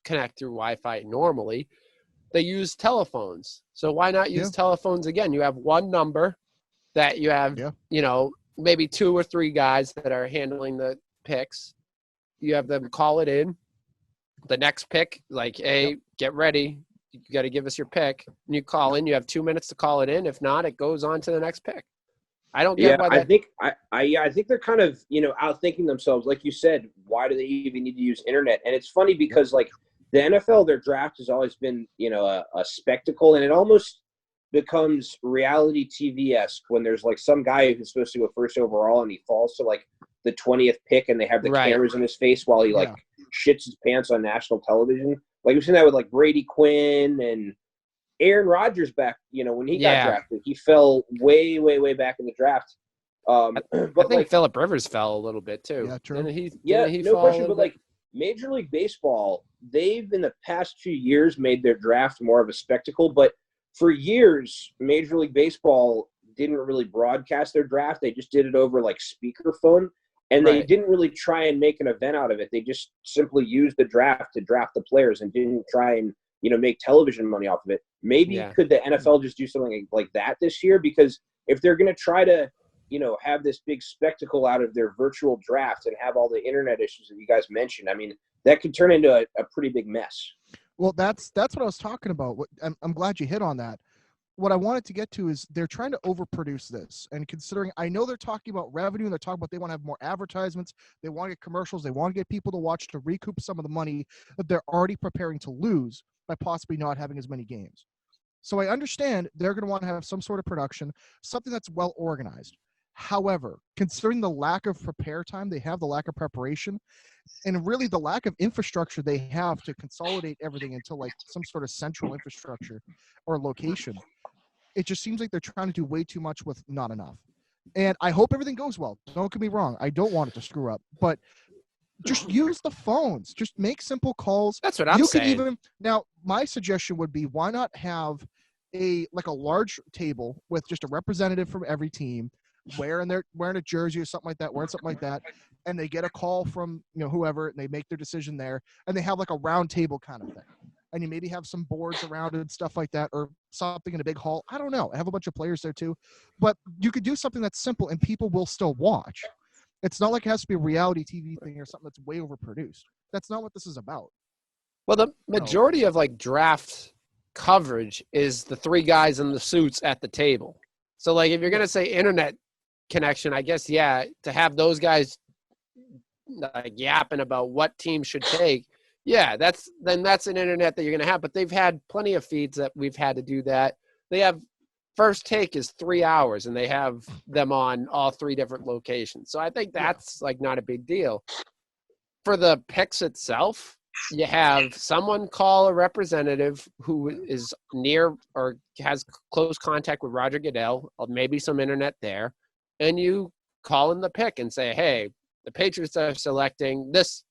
connect through Wi-Fi normally. They use telephones. So why not use telephones again? You have one number that you have, maybe 2 or 3 guys that are handling the picks. You have them call it in. The next pick, like, hey, get ready. You got to give us your pick. And you call in. You have 2 minutes to call it in. If not, it goes on to the next pick. I don't get why that. I think they're kind of, outthinking themselves. Like you said, why do they even need to use internet? And it's funny because, like, the NFL, their draft has always been, a spectacle, and it almost becomes reality TV-esque when there's, like, some guy who's supposed to go first overall and he falls to, like, the 20th pick and they have the cameras in his face while he, shits his pants on national television. Like, we've seen that with, like, Brady Quinn and Aaron Rodgers back, when he got drafted. He fell way, way, way back in the draft. But I think Phillip Rivers fell a little bit, too. Yeah, true. Didn't he no fall question. But, like, Major League Baseball, they've, in the past few years, made their draft more of a spectacle. But for years, Major League Baseball didn't really broadcast their draft. They just did it over, like, speakerphone. And they didn't really try and make an event out of it. They just simply used the draft to draft the players and didn't try and, make television money off of it. Maybe could the NFL just do something like that this year? Because if they're going to try to, have this big spectacle out of their virtual draft and have all the internet issues that you guys mentioned, I mean, that could turn into a pretty big mess. Well, that's what I was talking about. I'm glad you hit on that. What I wanted to get to is they're trying to overproduce this. And considering, I know they're talking about revenue and they're talking about they want to have more advertisements, they want to get commercials, they want to get people to watch to recoup some of the money that they're already preparing to lose by possibly not having as many games. So I understand they're going to want to have some sort of production, something that's well organized. However, considering the lack of prepare time they have, the lack of preparation, and really the lack of infrastructure they have to consolidate everything into like some sort of central infrastructure or location, it just seems like they're trying to do way too much with not enough. And I hope everything goes well. Don't get me wrong. I don't want it to screw up, but just use the phones. Just make simple calls. That's what I'm saying. Now, my suggestion would be, why not have a large table with just a representative from every team wearing a jersey or something like that, and they get a call from whoever, and they make their decision there, and they have like a round table kind of thing. And you maybe have some boards around it and stuff like that, or something in a big hall. I don't know. I have a bunch of players there too. But you could do something that's simple and people will still watch. It's not like it has to be a reality TV thing or something that's way overproduced. That's not what this is about. Well, the majority of like draft coverage is the 3 guys in the suits at the table. So like if you're going to say internet connection, I guess, to have those guys like yapping about what team should take, yeah, that's an internet that you're going to have. But they've had plenty of feeds that we've had to do that. They have First Take is 3 hours, and they have them on all 3 different locations. So I think that's like not a big deal. For the picks itself, you have someone call a representative who is near or has close contact with Roger Goodell, or maybe some internet there, and you call in the pick and say, hey, the Patriots are selecting this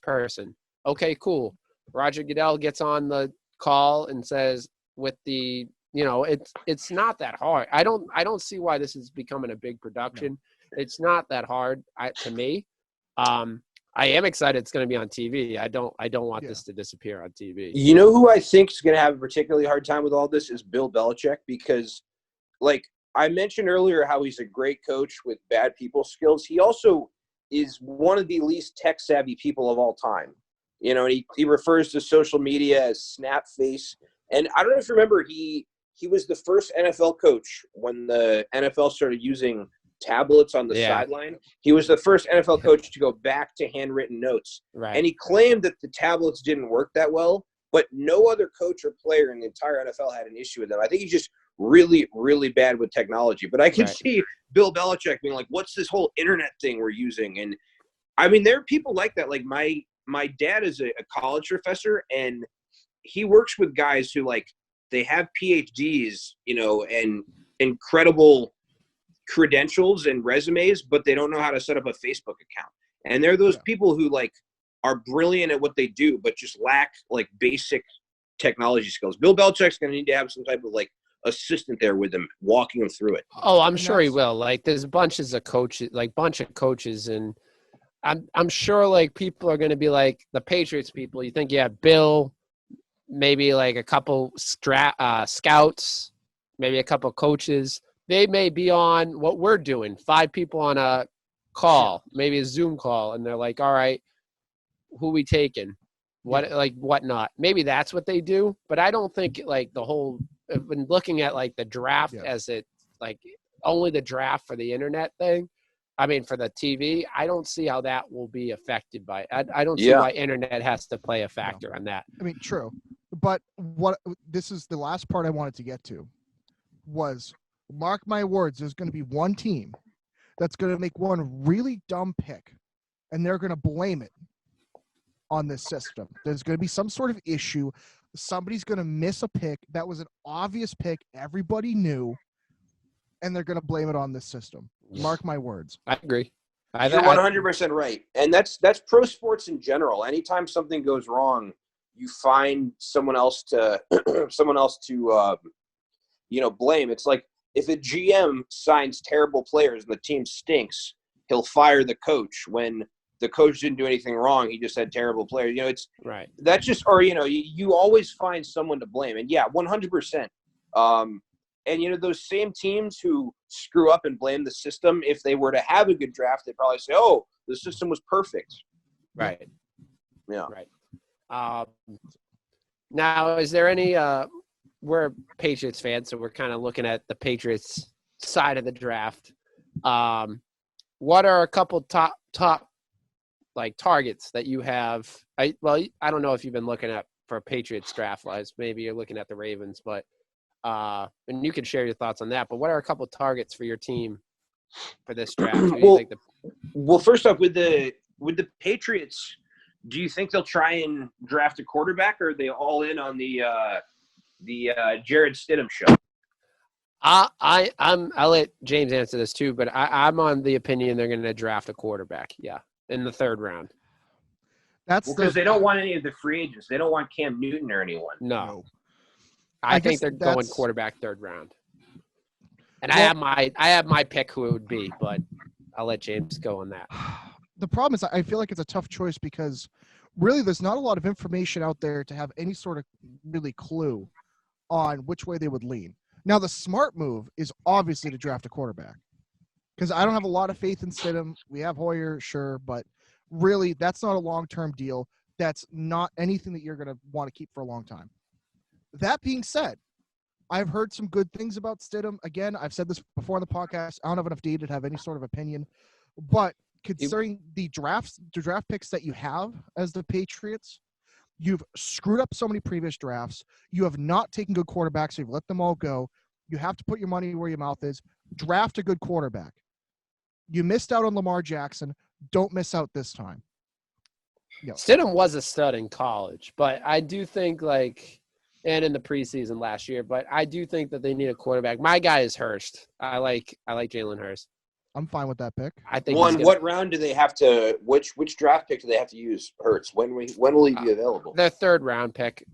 person. Okay, cool. Roger Goodell gets on the call and says, with the, it's not that hard. I don't see why this is becoming a big production. No. It's not that hard to me. I am excited it's going to be on TV. I don't want this to disappear on TV. You know who I think is going to have a particularly hard time with all this is Bill Belichick, because, like I mentioned earlier, how he's a great coach with bad people skills. He also is one of the least tech-savvy people of all time. And he refers to social media as snap face. And I don't know if you remember, he was the first NFL coach when the NFL started using tablets on the sideline. He was the first NFL coach to go back to handwritten notes. Right. And he claimed that the tablets didn't work that well, but no other coach or player in the entire NFL had an issue with them. I think he's just really, really bad with technology. But I can see Bill Belichick being like, what's this whole internet thing we're using? And I mean, there are people like that. Like my dad is a college professor, and he works with guys who, like, they have PhDs, and incredible credentials and resumes, but they don't know how to set up a Facebook account. And they're those people who, like, are brilliant at what they do, but just lack, like, basic technology skills. Bill Belichick's going to need to have some type of, like, assistant there with him, walking him through it. Oh, I'm sure he will. Like, there's bunches of coaches, and I'm sure, like, people are going to be like the Patriots people. You think, Bill, maybe like a couple scouts, maybe a couple coaches. They may be on what we're doing, 5 people on a call, maybe a Zoom call, and they're like, all right, who we taking? What not? Maybe that's what they do, but I don't think, like, the whole – when looking at, like, the draft as it – like, only the draft for the internet thing, I mean, for the TV, I don't see how that will be affected by it. I don't see why internet has to play a factor on that. I mean, true. But this is the last part I wanted to get to was – mark my words, there's going to be one team that's going to make one really dumb pick, and they're going to blame it on this system. There's going to be some sort of issue. Somebody's going to miss a pick. That was an obvious pick. Everybody knew, and they're going to blame it on this system. Mark my words. I agree. You're 100% right. And that's pro sports in general. Anytime something goes wrong, you find someone else to blame. It's like, if a GM signs terrible players and the team stinks, he'll fire the coach. When the coach didn't do anything wrong, he just had terrible players. It's right. That's just, or you always find someone to blame. And 100%. And those same teams who screw up and blame the system, if they were to have a good draft, they'd probably say, "Oh, the system was perfect." Right. Yeah. Right. Now, is there any? We're Patriots fans, so we're kind of looking at the Patriots side of the draft. What are a couple top like targets that you have? I don't know if you've been looking at for Patriots draft wise. Maybe you're looking at the Ravens, but and you can share your thoughts on that. But what are a couple targets for your team for this draft? Well, first off, with the Patriots, do you think they'll try and draft a quarterback, or are they all in on the Jared Stidham show? I'll let James answer this too, but I'm on the opinion they're going to draft a quarterback. Yeah, in the 3rd round. That's because they don't want any of the free agents. They don't want Cam Newton or anyone. No. I think they're going quarterback 3rd round. And I have my pick who it would be, but I'll let James go on that. The problem is I feel like it's a tough choice because really there's not a lot of information out there to have any sort of really clue on which way they would lean. Now, the smart move is obviously to draft a quarterback because I don't have a lot of faith in Stidham. We have Hoyer, sure, but really that's not a long-term deal. That's not anything that you're going to want to keep for a long time. That being said, I've heard some good things about Stidham. Again, I've said this before on the podcast. I don't have enough data to have any sort of opinion, but considering the draft picks that you have as the Patriots, you've screwed up so many previous drafts. You have not taken good quarterbacks. You've let them all go. You have to put your money where your mouth is. Draft a good quarterback. You missed out on Lamar Jackson. Don't miss out this time. Stidham was a stud in college, but I do think and in the preseason last year, but I do think that they need a quarterback. My guy is Hurst. I like Jalen Hurst. I'm fine with that pick. I think. What round do they have to? Which draft pick do they have to use? Hurts. When will he be available? Their third round pick.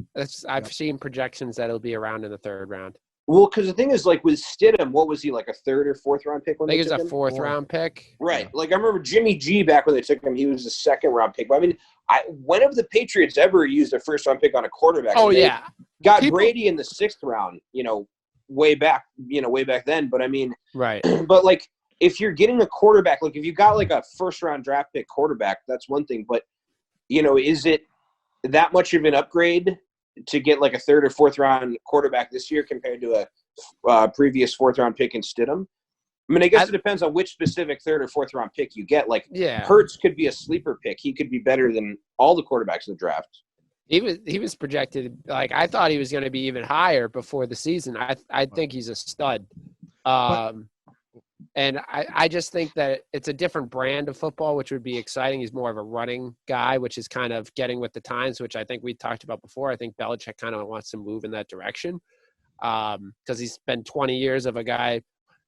I've seen projections that it'll be around in the third round. Well, because the thing is, with Stidham, what was he, a third or fourth round pick? I think he was a fourth round pick. Right. I remember Jimmy G back when they took him, he was a second round pick. But I mean, when have the Patriots ever used a first round pick on a quarterback? Oh, yeah. Got Brady in the sixth round, way back then. But I mean, right. But if you're getting a quarterback, if you got a first round draft pick quarterback, that's one thing. But, is it that much of an upgrade to get a third or fourth round quarterback this year compared to a previous fourth round pick in Stidham? I mean, I guess it depends on which specific third or fourth round pick you get. Hurts could be a sleeper pick. He could be better than all the quarterbacks in the draft. He was projected, I thought he was going to be even higher before the season. I think he's a stud. And I just think that it's a different brand of football, which would be exciting. He's more of a running guy, which is kind of getting with the times, which I think we talked about before. I think Belichick kind of wants to move in that direction because he's been 20 years of a guy.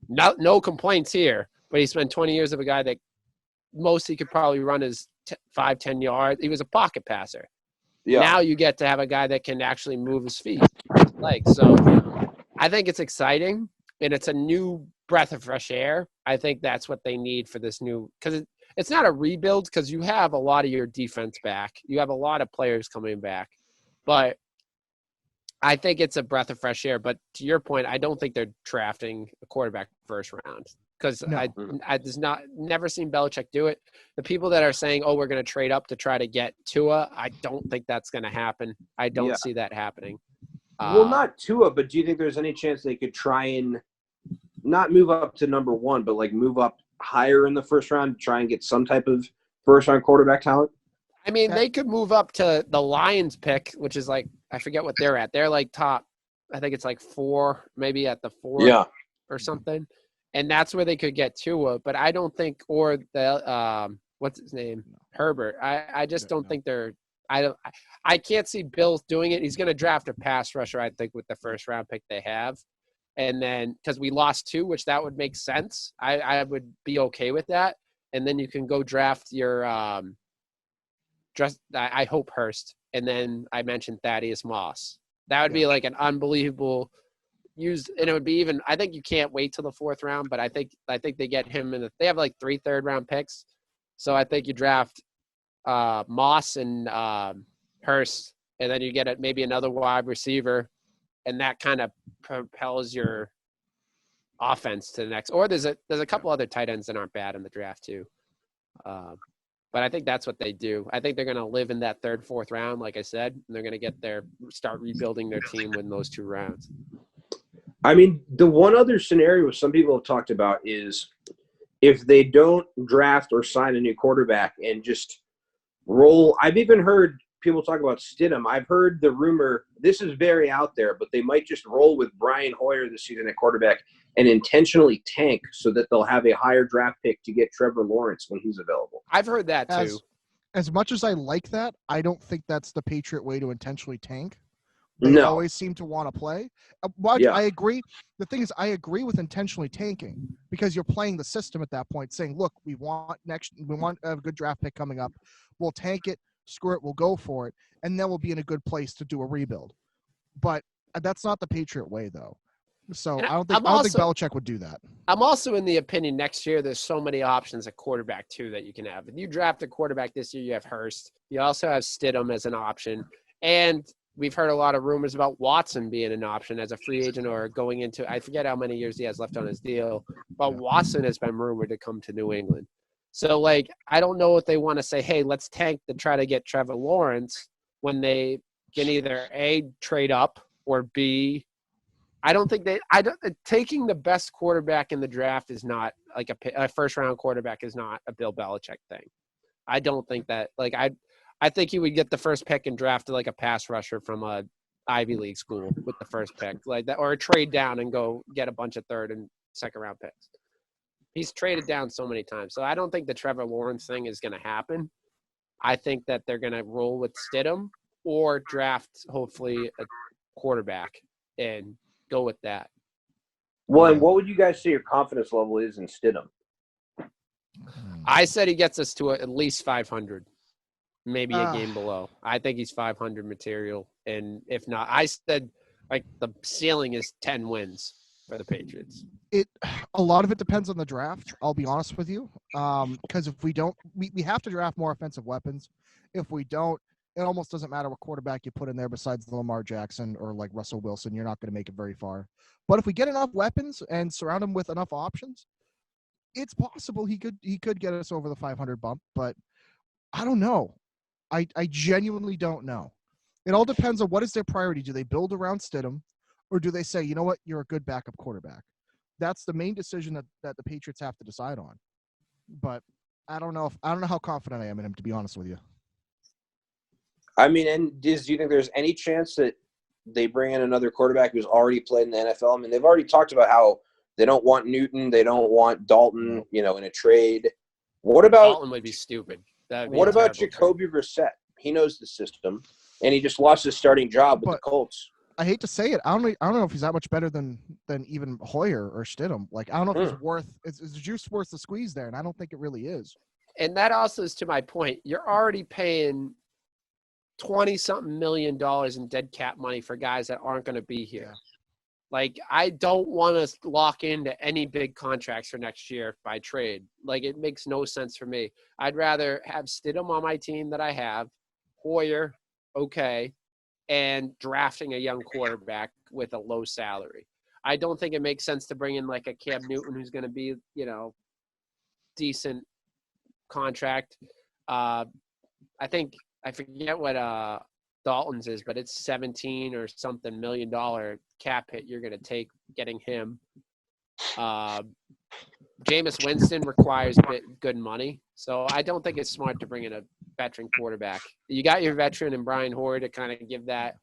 No complaints here, but he spent 20 years of a guy that most he could probably run is 5-10 yards. He was a pocket passer. Yeah. Now you get to have a guy that can actually move his feet, his legs. So I think it's exciting, and it's a new breath of fresh air. I think that's what they need for this new – because it's not a rebuild because you have a lot of your defense back. You have a lot of players coming back. But I think it's a breath of fresh air. But to your point, I don't think they're drafting a quarterback first round because I just never seen Belichick do it. The people that are saying, we're going to trade up to try to get Tua, I don't think that's going to happen. I don't see that happening. Well, not Tua, but do you think there's any chance they could try and not move up to number one, but move up higher in the first round to try and get some type of first round quarterback talent? I mean, they could move up to the Lions pick, which is I forget what they're at. They're top, I think it's 4, maybe at the 4 or something. And that's where they could get Tua, but I don't think, or the, what's his name? Herbert. I just don't think they're, I can't see Bill doing it. He's going to draft a pass rusher, I think, with the first round pick they have. And then, because we lost 2, which that would make sense. I would be okay with that. And then you can go draft your, I hope Hurst. And then I mentioned Thaddeus Moss. That would be an unbelievable use. And it would be even, I think you can't wait till the 4th round, but I think they get him they have 3 third-round picks. So I think you draft Moss and Hurst, and then you get maybe another wide receiver. And that kind of propels your offense to the next. Or there's a couple other tight ends that aren't bad in the draft too. But I think that's what they do. I think they're going to live in that 3rd, 4th round, like I said, and they're going to start rebuilding their team in those 2 rounds. I mean, the one other scenario some people have talked about is if they don't draft or sign a new quarterback and just roll. I've even heard people talk about Stidham. I've heard the rumor, this is very out there, but they might just roll with Brian Hoyer this season at quarterback and intentionally tank so that they'll have a higher draft pick to get Trevor Lawrence when he's available. I've heard that too. As much as I like that, I don't think that's the Patriot way to intentionally tank. They always seem to want to play. I agree. The thing is, I agree with intentionally tanking because you're playing the system at that point, saying, look, we want a good draft pick coming up. We'll tank it. Screw it, we'll go for it, and then we'll be in a good place to do a rebuild. But that's not the Patriot way, though. So I don't think Belichick would do that. I'm also in the opinion next year there's so many options at quarterback, too, that you can have. If you draft a quarterback this year, you have Hurst. You also have Stidham as an option. And we've heard a lot of rumors about Watson being an option as a free agent or going into – I forget how many years he has left on his deal. But Watson has been rumored to come to New England. So, I don't know if they want to say, hey, let's tank to try to get Trevor Lawrence when they can either A, trade up, or B, I don't think taking the best quarterback in the draft is not like a first round quarterback is not a Bill Belichick thing. I don't think that I think he would get the first pick and draft like a pass rusher from a Ivy League school with the first pick like that, or trade down and go get a bunch of third and second round picks. He's traded down so many times. So I don't think the Trevor Lawrence thing is going to happen. I think that they're going to roll with Stidham or draft hopefully a quarterback and go with that. Well, and what would you guys say your confidence level is in Stidham? I said he gets us to at least 500, maybe a game below. I think he's 500 material. And if not, I said like the ceiling is 10 wins for the Patriots. A lot of it depends on the draft. I'll be honest with you. Because if we don't, we have to draft more offensive weapons. If we don't, it almost doesn't matter what quarterback you put in there besides Lamar Jackson or like Russell Wilson. You're not going to make it very far. But if we get enough weapons and surround him with enough options, it's possible he could get us over the 500 bump. But I don't know. I genuinely don't know. It all depends on what is their priority. Do they build around Stidham, or do they say, you know what, you're a good backup quarterback? That's the main decision that the Patriots have to decide on. But I don't know how confident I am in him, to be honest with you. I mean, and do you think there's any chance that they bring in another quarterback who's already played in the NFL? I mean, they've already talked about how they don't want Newton, they don't want Dalton, in a trade. What about Dalton would be stupid. What about Jacoby Brissett? He knows the system, and he just lost his starting job with the Colts. I hate to say it. I don't know if he's that much better than even Hoyer or Stidham. Like, I don't know if he's worth – is the juice worth the squeeze there? And I don't think it really is. And that also is to my point. You're already paying – 20-something million in dead cap money for guys that aren't going to be here. Like, I don't want to lock into any big contracts for next year by trade. Like, it makes no sense for me. I'd rather have Stidham on my team that I have, Hoyer, okay, and drafting a young quarterback with a low salary. I don't think it makes sense to bring in like a Cam Newton who's going to be, decent contract. I forget what Dalton's is, but it's 17 or something $1 million cap hit you're going to take getting him. Jameis Winston requires good money, so I don't think it's smart to bring in a veteran quarterback. You got your veteran and Brian Hoyer to kind of give that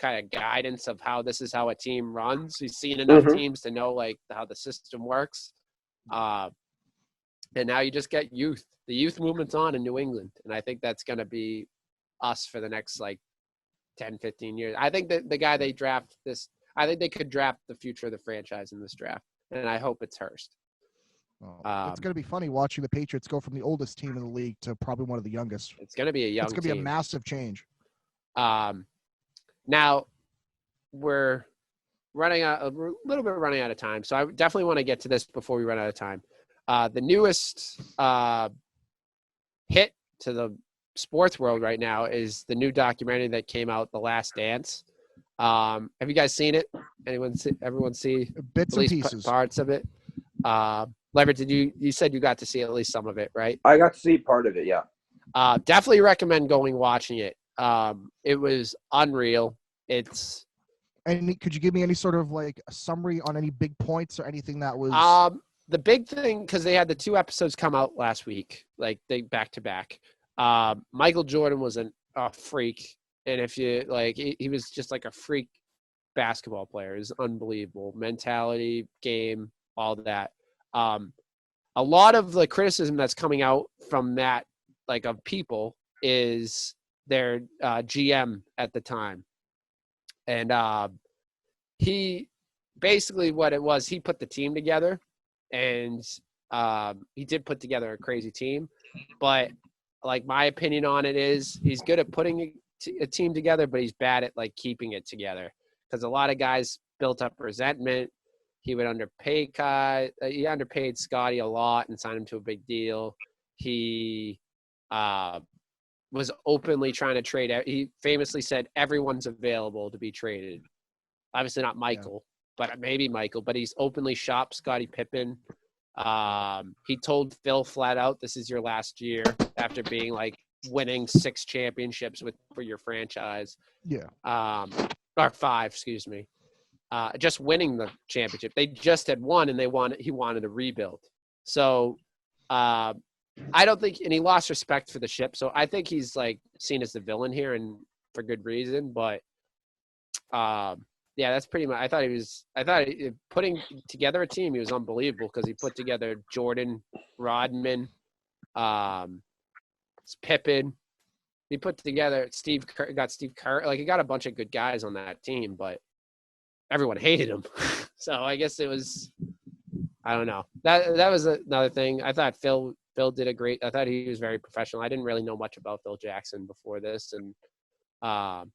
kind of guidance of how this is how a team runs. He's seen enough teams to know like how the system works. And now you just get youth. The youth movement's on in New England, and I think that's going to be us for the next like 10, 15 years. I think that the guy they draft I think they could draft the future of the franchise in this draft, and I hope it's Hurst. It's going to be funny watching the Patriots go from the oldest team in the league to probably one of the youngest. It's going to be a young team. It's going to be a massive change. Now we're running a little bit running out of time, so I definitely want to get to this before we run out of time. The newest hit to the sports world right now is the new documentary that came out, The Last Dance. Have you guys seen it? Everyone see bits and pieces, parts of it? Leverett, you said you got to see at least some of it, right? I got to see part of it, yeah. Definitely recommend watching it. It was unreal. And could you give me any sort of like a summary on any big points or anything that was? The big thing, because they had the 2 episodes come out last week, like they back to back. Michael Jordan was a freak, and if you like, he was just like a freak basketball player. Is unbelievable mentality, game, all that. A lot of the criticism that's coming out from that, like of people, is their GM at the time, and he basically what it was. He put the team together, and he did put together a crazy team, but like my opinion on it is he's good at putting a team together, but he's bad at like keeping it together because a lot of guys built up resentment. He would underpay he underpaid Scotty a lot and signed him to a big deal. He was openly trying to trade. He famously said everyone's available to be traded. Obviously not Michael, but maybe Michael. But he's openly shopped Scottie Pippen. He told Phil flat out, "This is your last year," after being like winning 6 championships for your franchise. Yeah. Or 5, excuse me. just winning the championship. They just had won, and he wanted to rebuild. So I don't think, and he lost respect for the ship. So I think he's like seen as the villain here, and for good reason. But yeah, that's pretty much. I thought putting together a team, he was unbelievable because he put together Jordan, Rodman, Pippen. He put together Steve Kerr. Like, he got a bunch of good guys on that team, but everyone hated him. So I guess it was, I don't know. That was another thing. I thought Phil did a great. I thought he was very professional. I didn't really know much about Phil Jackson before this, but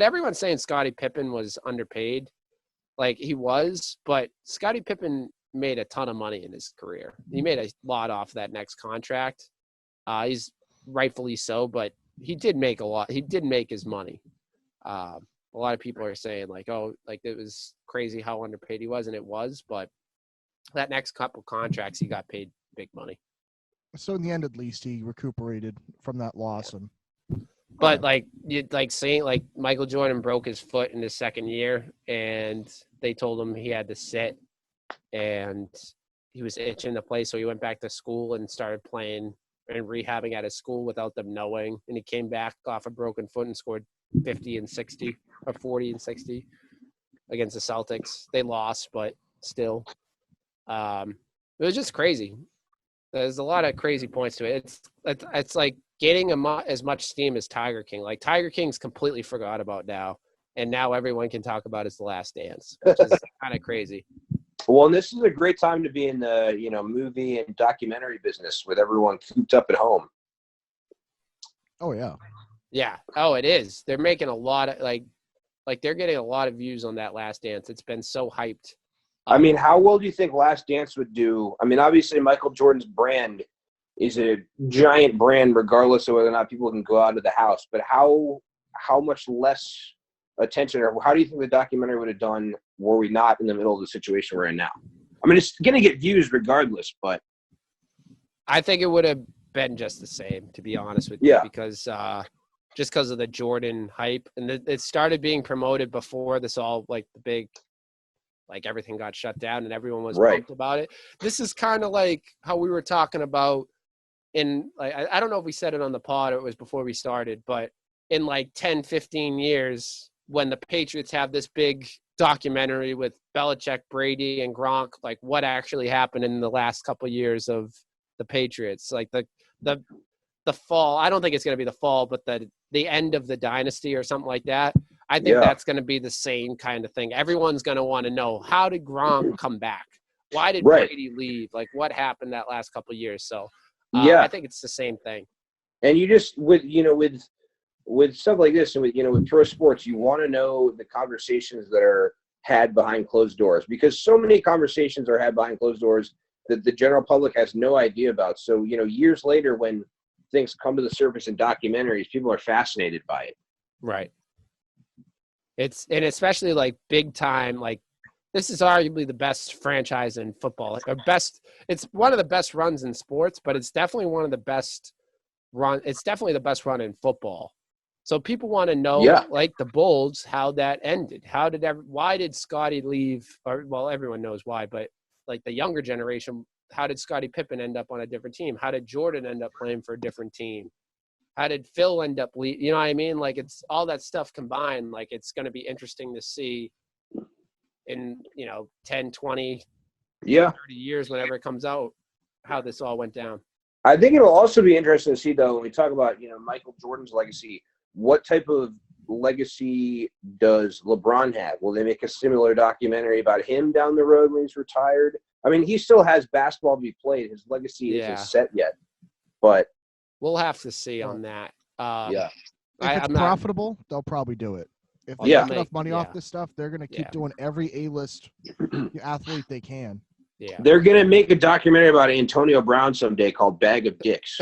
everyone's saying Scottie Pippen was underpaid. Like, he was, but Scottie Pippen made a ton of money in his career. He made a lot off that next contract. He's rightfully so, but he did make a lot. He did make his money. A lot of people are saying like, oh, like it was crazy how underpaid he was, and it was, but that next couple contracts, he got paid big money. So in the end, at least, he recuperated from that loss. And but like saying like Michael Jordan broke his foot in his second year, and they told him he had to sit, and he was itching to play, so he went back to school and started playing and rehabbing at his school without them knowing, and he came back off a broken foot and scored 50 and 60 or 40 and 60 against the Celtics. They lost, but still, it was just crazy. There's a lot of crazy points to it. It's like getting as much steam as Tiger King. Like, Tiger King's completely forgot about now, and now everyone can talk about his The Last Dance, which is kind of crazy. Well, and this is a great time to be in the movie and documentary business with everyone cooped up at home. Oh yeah. Yeah. Oh, it is. They're making a lot of like they're getting a lot of views on that Last Dance. It's been so hyped. I mean, how well do you think Last Dance would do? I mean, obviously Michael Jordan's brand is a giant brand, regardless of whether or not people can go out of the house. But how much less attention, or how do you think the documentary would have done were we not in the middle of the situation we're in now? I mean, it's going to get views regardless, but I think it would have been just the same, to be honest with you, because just because of the Jordan hype, and it started being promoted before this all, like, the big, like, everything got shut down and everyone was pumped about it. This is kind of like how we were talking about in, like, I don't know if we said it on the pod or it was before we started, but in like 10, 15 years, when the Patriots have this big documentary with Belichick, Brady, and Gronk, like what actually happened in the last couple of years of the Patriots, like the fall. I don't think it's going to be the fall, but the end of the dynasty or something like that. I think that's going to be the same kind of thing. Everyone's going to want to know, how did Gronk come back? Why did Brady leave? Like, what happened that last couple of years? So I think it's the same thing. And you just with stuff like this, and with pro sports, you want to know the conversations that are had behind closed doors, because so many conversations are had behind closed doors that the general public has no idea about. So, years later, when things come to the surface in documentaries, people are fascinated by it. Right. And especially like big time, like this is arguably the best franchise in football, it's one of the best runs in sports, but it's definitely one of the best it's definitely the best run in football. So people want to know, like the Bulls, how that ended. Why did Scottie leave? Or, well, everyone knows why, but like the younger generation, how did Scottie Pippen end up on a different team? How did Jordan end up playing for a different team? How did Phil end up leaving? You know what I mean? Like, it's all that stuff combined. Like, it's going to be interesting to see in, 10, 20, 30 years, whenever it comes out, how this all went down. I think it'll also be interesting to see, though, when we talk about, Michael Jordan's legacy, what type of legacy does LeBron have? Will they make a similar documentary about him down the road when he's retired? I mean, he still has basketball to be played. His legacy isn't set yet, but we'll have to see on that. If it's profitable, they'll probably do it. If they make enough money off this stuff, they're going to keep doing every A-list athlete they can. Yeah, they're going to make a documentary about Antonio Brown someday called Bag of Dicks.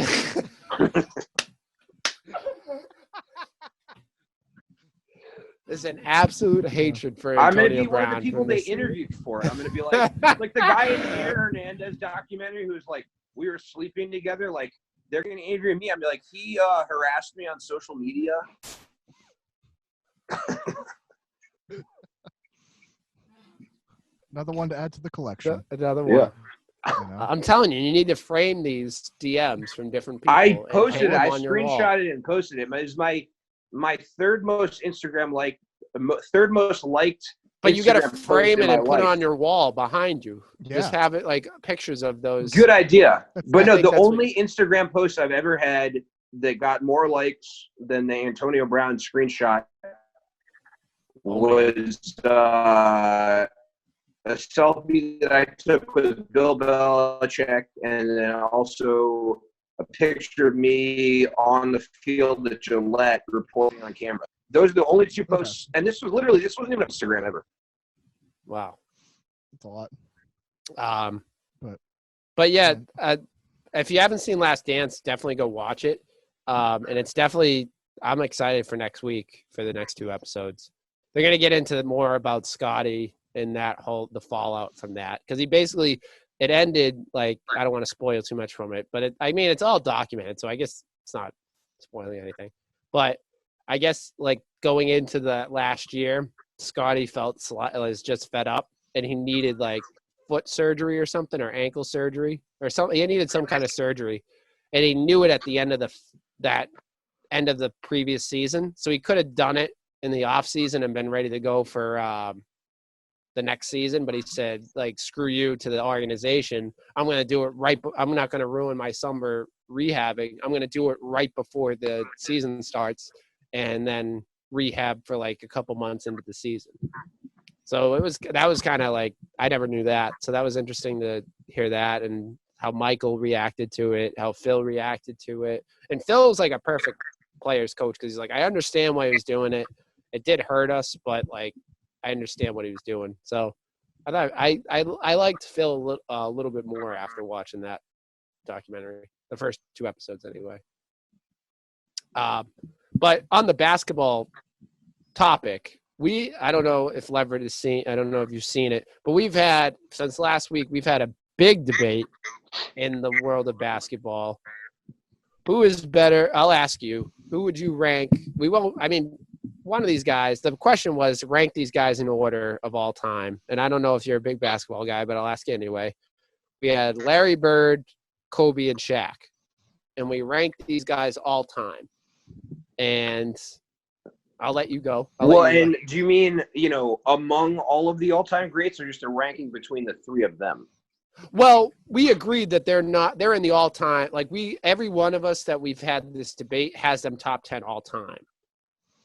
There's an absolute hatred for Antonio Brown. I'm going to be one of the people they interviewed for it. I'm going to be like the guy in the Aaron Hernandez documentary who's like, we were sleeping together. Like, they're going to interview me. I'm like, he harassed me on social media. Another one to add to the collection. Another one. Yeah. You know? I'm telling you, you need to frame these DMs from different people. I and posted hang it. them I on your wall. screenshotted it and posted it. It was my third most Instagram third most liked. But you got to Instagram post frame in it my and put it life. on your wall behind you. Yeah. Just have it like pictures of those. Good idea. But I no, think the that's what- only Instagram post I've ever had that got more likes than the Antonio Brown screenshot was a selfie that I took with Bill Belichick, and then also a picture of me on the field at Gillette reporting on camera. Those are the only two posts, and this wasn't even Instagram ever. Wow. It's a lot. But yeah, if you haven't seen Last Dance, definitely go watch it. And it's definitely, I'm excited for next week for the next 2 episodes. They're going to get into more about Scotty and the fallout from that. Because he basically, it ended like, I don't want to spoil too much from it, but it's all documented. So I guess it's not spoiling anything. But I guess like going into the last year, Scotty was just fed up and he needed like foot surgery or something, or ankle surgery or something. He needed some kind of surgery, and he knew it at the end of that end of the previous season. So he could have done it in the off season and been ready to go for the next season. But he said, like, screw you to the organization. I'm going to do it right. I'm not going to ruin my summer rehabbing. I'm going to do it right before the season starts, and then rehab for like a couple months into the season. So that was kind of like, I never knew that. So that was interesting to hear that, and how Michael reacted to it, how Phil reacted to it. And Phil was like a perfect players coach, because he's like, I understand why he was doing it. It did hurt us, but like, I understand what he was doing. So I thought I liked Phil a little bit more after watching that documentary, the first 2 episodes anyway. But on the basketball topic, I don't know if Leverett has seen, I don't know if you've seen it, but since last week, we've had a big debate in the world of basketball. Who is better? I'll ask you, who would you rank? One of these guys, the question was rank these guys in order of all time. And I don't know if you're a big basketball guy, but I'll ask you anyway. We had Larry Bird, Kobe, and Shaq. And we ranked these guys all time. And I'll let you go. Do you mean, among all of the all-time greats, or just a ranking between the 3 of them? Well, we agreed that they're in the all-time. Like, every one of us that we've had this debate has them top 10 all-time.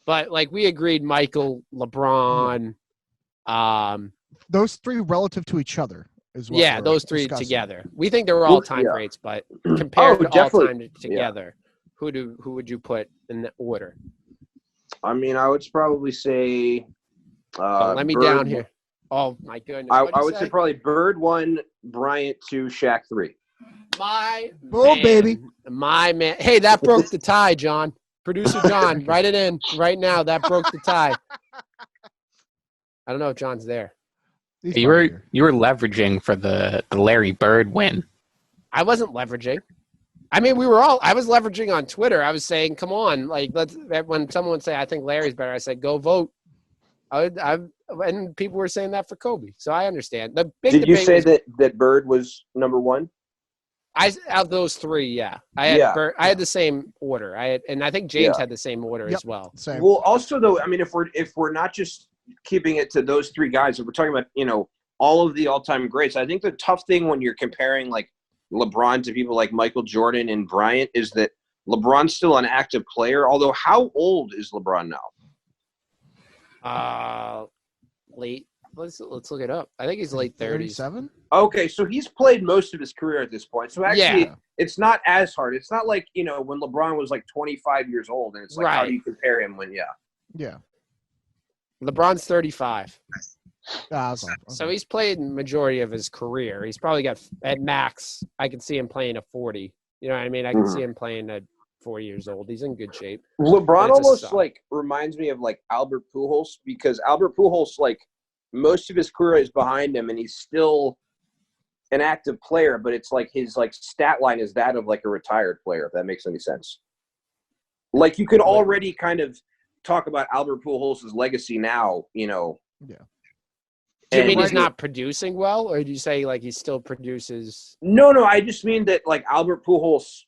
But like, we agreed Michael, LeBron, those 3 relative to each other is what. Yeah, those 3 discussing. Together. We think they were all-time greats, but compared to all-time together, who would you put in the order? I mean, I would probably say. Let me Bird, down here. Oh my goodness! I would say probably Bird 1, Bryant 2, Shaq 3. Baby. My man. Hey, that broke the tie, John. Producer John, write it in right now. That broke the tie. I don't know if John's there. You were leveraging for the Larry Bird win. I wasn't leveraging. I mean, I was leveraging on Twitter. I was saying, come on, like, when someone would say, I think Larry's better, I said, go vote. And people were saying that for Kobe. So I understand. Did you say that Bird was number 1? Of those 3, yeah. I had the same order. And I think James had the same order as well. Same. Well, also though, I mean, if we're not just keeping it to those 3 guys, if we're talking about, all of the all-time greats, I think the tough thing when you're comparing like LeBron to people like Michael Jordan and Bryant is that LeBron's still an active player. Although, how old is LeBron now? Late. Let's look it up. I think he's late 30s. 37? Okay, so he's played most of his career at this point. So actually, it's not as hard. It's not like, when LeBron was like 25 years old, and it's like, how do you compare him when, Yeah. LeBron's 35. Awesome. Okay. So he's played majority of his career. He's probably got, at max, I can see him playing at 40. You know what I mean? I can see him playing at 4 years old. He's in good shape. LeBron almost like reminds me of like Albert Pujols, because Albert Pujols, like, most of his career is behind him, and he's still an active player, but it's like his like stat line is that of like a retired player, if that makes any sense. Like, you could already kind of talk about Albert Pujols' legacy now, Yeah. Do you And mean he's he- not producing well, or do you say like he still produces? No, I just mean that like Albert Pujols.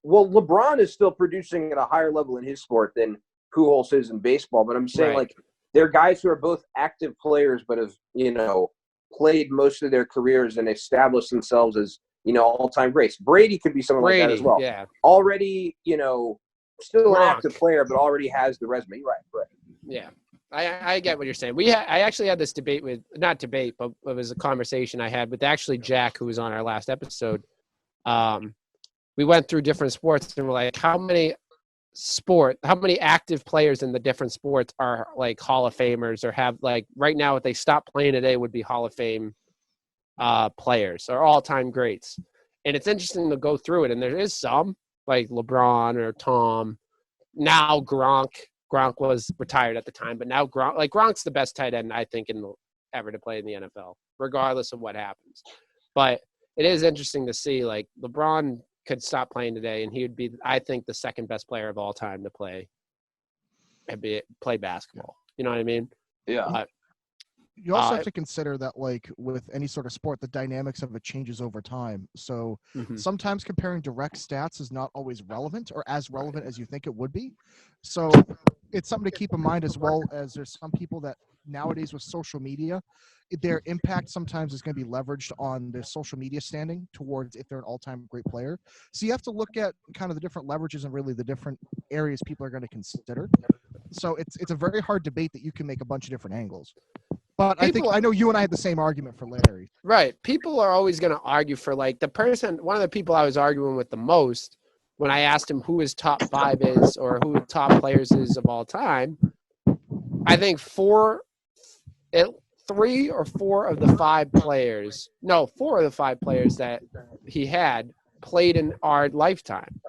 Well, LeBron is still producing at a higher level in his sport than Pujols is in baseball. But I'm saying Right. like they're guys who are both active players, but have played most of their careers and established themselves as all-time greats. Brady could be someone like that as well. Yeah. Already, still Gronk. an active player, but already has the resume. Right. Yeah. I get what you're saying. I actually had this debate not debate, but it was a conversation I had with actually Jack, who was on our last episode. We went through different sports and we're like, how many active players in the different sports are like Hall of Famers or have like right now if they stop playing today would be Hall of Fame players or all-time greats. And it's interesting to go through it. And there is some like LeBron or Tom. Now Gronk was retired at the time, but now Gronk's the best tight end I think ever to play in the NFL, regardless of what happens. But it is interesting to see like LeBron could stop playing today, and he would be, I think, the second best player of all time to play basketball. You know what I mean? Yeah. You also have to consider that, like with any sort of sport, the dynamics of it changes over time. So sometimes comparing direct stats is not always relevant or as relevant as you think it would be. So it's something to keep in mind, as well as there's some people that nowadays with social media, their impact sometimes is going to be leveraged on their social media standing towards if they're an all-time great player. So you have to look at kind of the different leverages and really the different areas people are going to consider. So it's a very hard debate that you can make a bunch of different angles. But I know you and I had the same argument for Larry. Right. People are always going to argue for like one of the people I was arguing with the most when I asked him who his top 5 is or who the top players is of all time. I think 3 or 4 of the 5 players, 4 of the 5 players that he had played in our lifetime.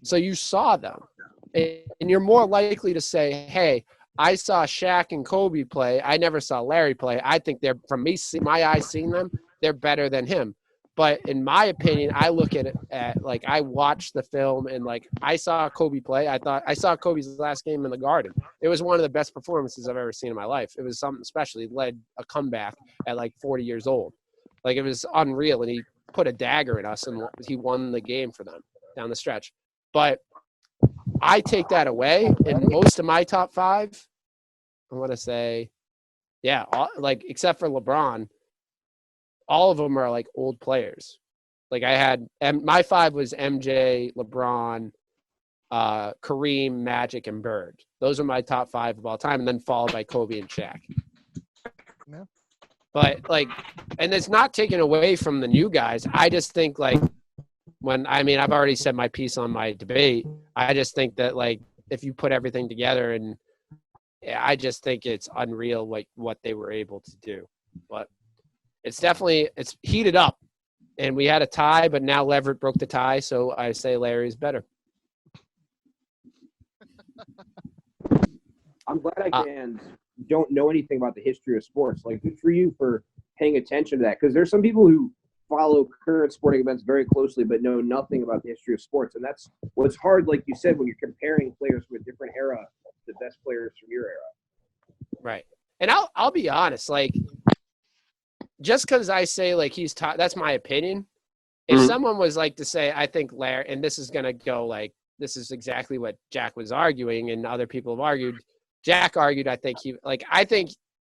So you saw them. And you're more likely to say, hey, I saw Shaq and Kobe play. I never saw Larry play. I think they're, from my eyes seeing them, they're better than him. But in my opinion, I look at it like I watched the film and like I saw Kobe play. I saw Kobe's last game in the Garden. It was one of the best performances I've ever seen in my life. It was something special. He led a comeback at like 40 years old. Like it was unreal. And he put a dagger in us and he won the game for them down the stretch. But I take that away, and most of my top 5, I want to say, except for LeBron, all of them are like old players. Like I had, my 5 was MJ, LeBron, Kareem, Magic, and Bird. Those are my top 5 of all time, and then followed by Kobe and Shaq. Yeah. But like, and it's not taken away from the new guys. I just think like, I've already said my piece on my debate. I just think that like if you put everything together, and I just think it's unreal like what they were able to do. But it's heated up, and we had a tie, but now Leverett broke the tie, so I say Larry's better. I'm glad fans don't know anything about the history of sports. Like, good for you for paying attention to that, because there's some people who follow current sporting events very closely but know nothing about the history of sports, and that's what's hard, like you said, when you're comparing players from a different era, the best players from your era. Right. And I'll be honest, like just because I say like he's top, that's my opinion. If someone was like to say, I think Larry, and this is gonna go like this is exactly what Jack was arguing, and other people have argued. Jack argued, I think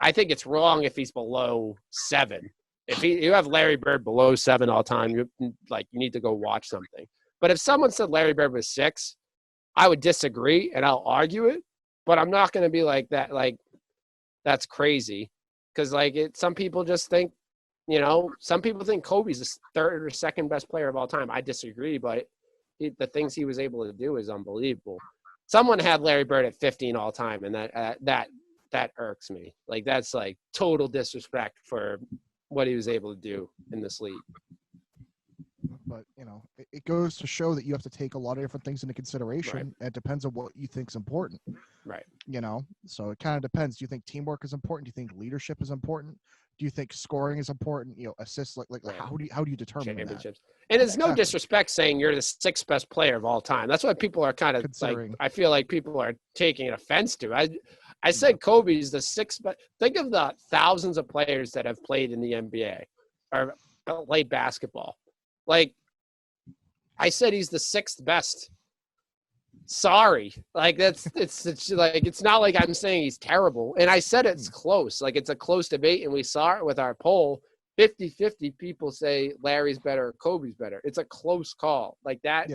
it's wrong if he's below 7. If you have Larry Bird below 7 all time, you need to go watch something. But if someone said Larry Bird was 6, I would disagree and I'll argue it. But I'm not going to be like that. Like that's crazy, because some people just think, some people think Kobe's the 3rd or 2nd best player of all time. I disagree, but the things he was able to do is unbelievable. Someone had Larry Bird at 15 all time, and that irks me. Like that's like total disrespect for what he was able to do in this league. But it goes to show that you have to take a lot of different things into consideration. Right. And it depends on what you think is important. Right. So it kind of depends. Do you think teamwork is important? Do you think leadership is important? Do you think scoring is important? Assists, like how do you determine championships? That? And it's no disrespect saying you're the 6th best player of all time. That's what people are kind of like. I feel like people are taking offense to. I said Kobe's the sixth best. Think of the thousands of players that have played in the NBA or played basketball. Like, I said he's the sixth best. Sorry. Like, it's like, it's not like I'm saying he's terrible. And I said it's close. Like, it's a close debate, and we saw it with our poll. 50-50 people say Larry's better or Kobe's better. It's a close call. Like that,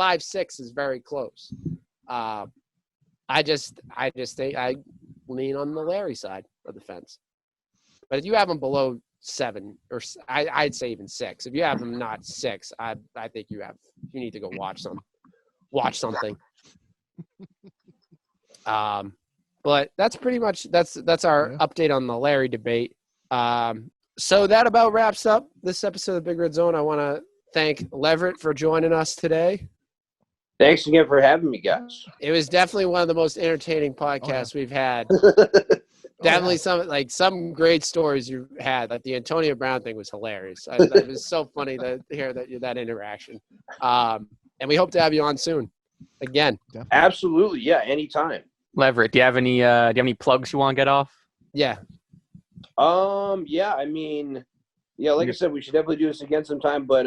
5-6 is very close. I just think I lean on the Larry side of the fence. But if you have him below 7, or I'd say even 6. If you have him not 6, I think you need to go watch something. But that's pretty much that's our update on the Larry debate. So that about wraps up this episode of Big Red Zone. I want to thank Leverett for joining us today. Thanks again for having me, guys. It was definitely one of the most entertaining podcasts we've had. Definitely some great stories you had. Like the Antonio Brown thing was hilarious. It was so funny to hear that interaction. And we hope to have you on soon again. Absolutely, yeah, anytime. Leverett, do you have any plugs you want to get off? Yeah. Yeah, I mean, like I said, we should definitely do this again sometime, but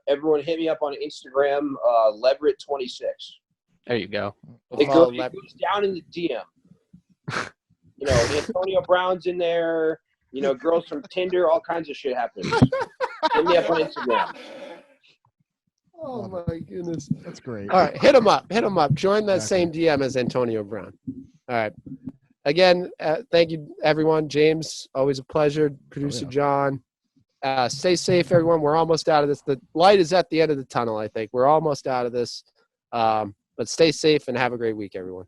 everyone hit me up on Instagram, Leverett26. There you go. It goes down in the DM. Antonio Brown's in there, girls from Tinder, all kinds of shit happens. Hit me up on Instagram. Oh my goodness. That's great. All right, hit him up. Join that same DM as Antonio Brown. All right. Again, thank you, everyone. James, always a pleasure. Producer John. Stay safe, everyone. We're almost out of this. The light is at the end of the tunnel, I think. We're almost out of this. But stay safe and have a great week, everyone.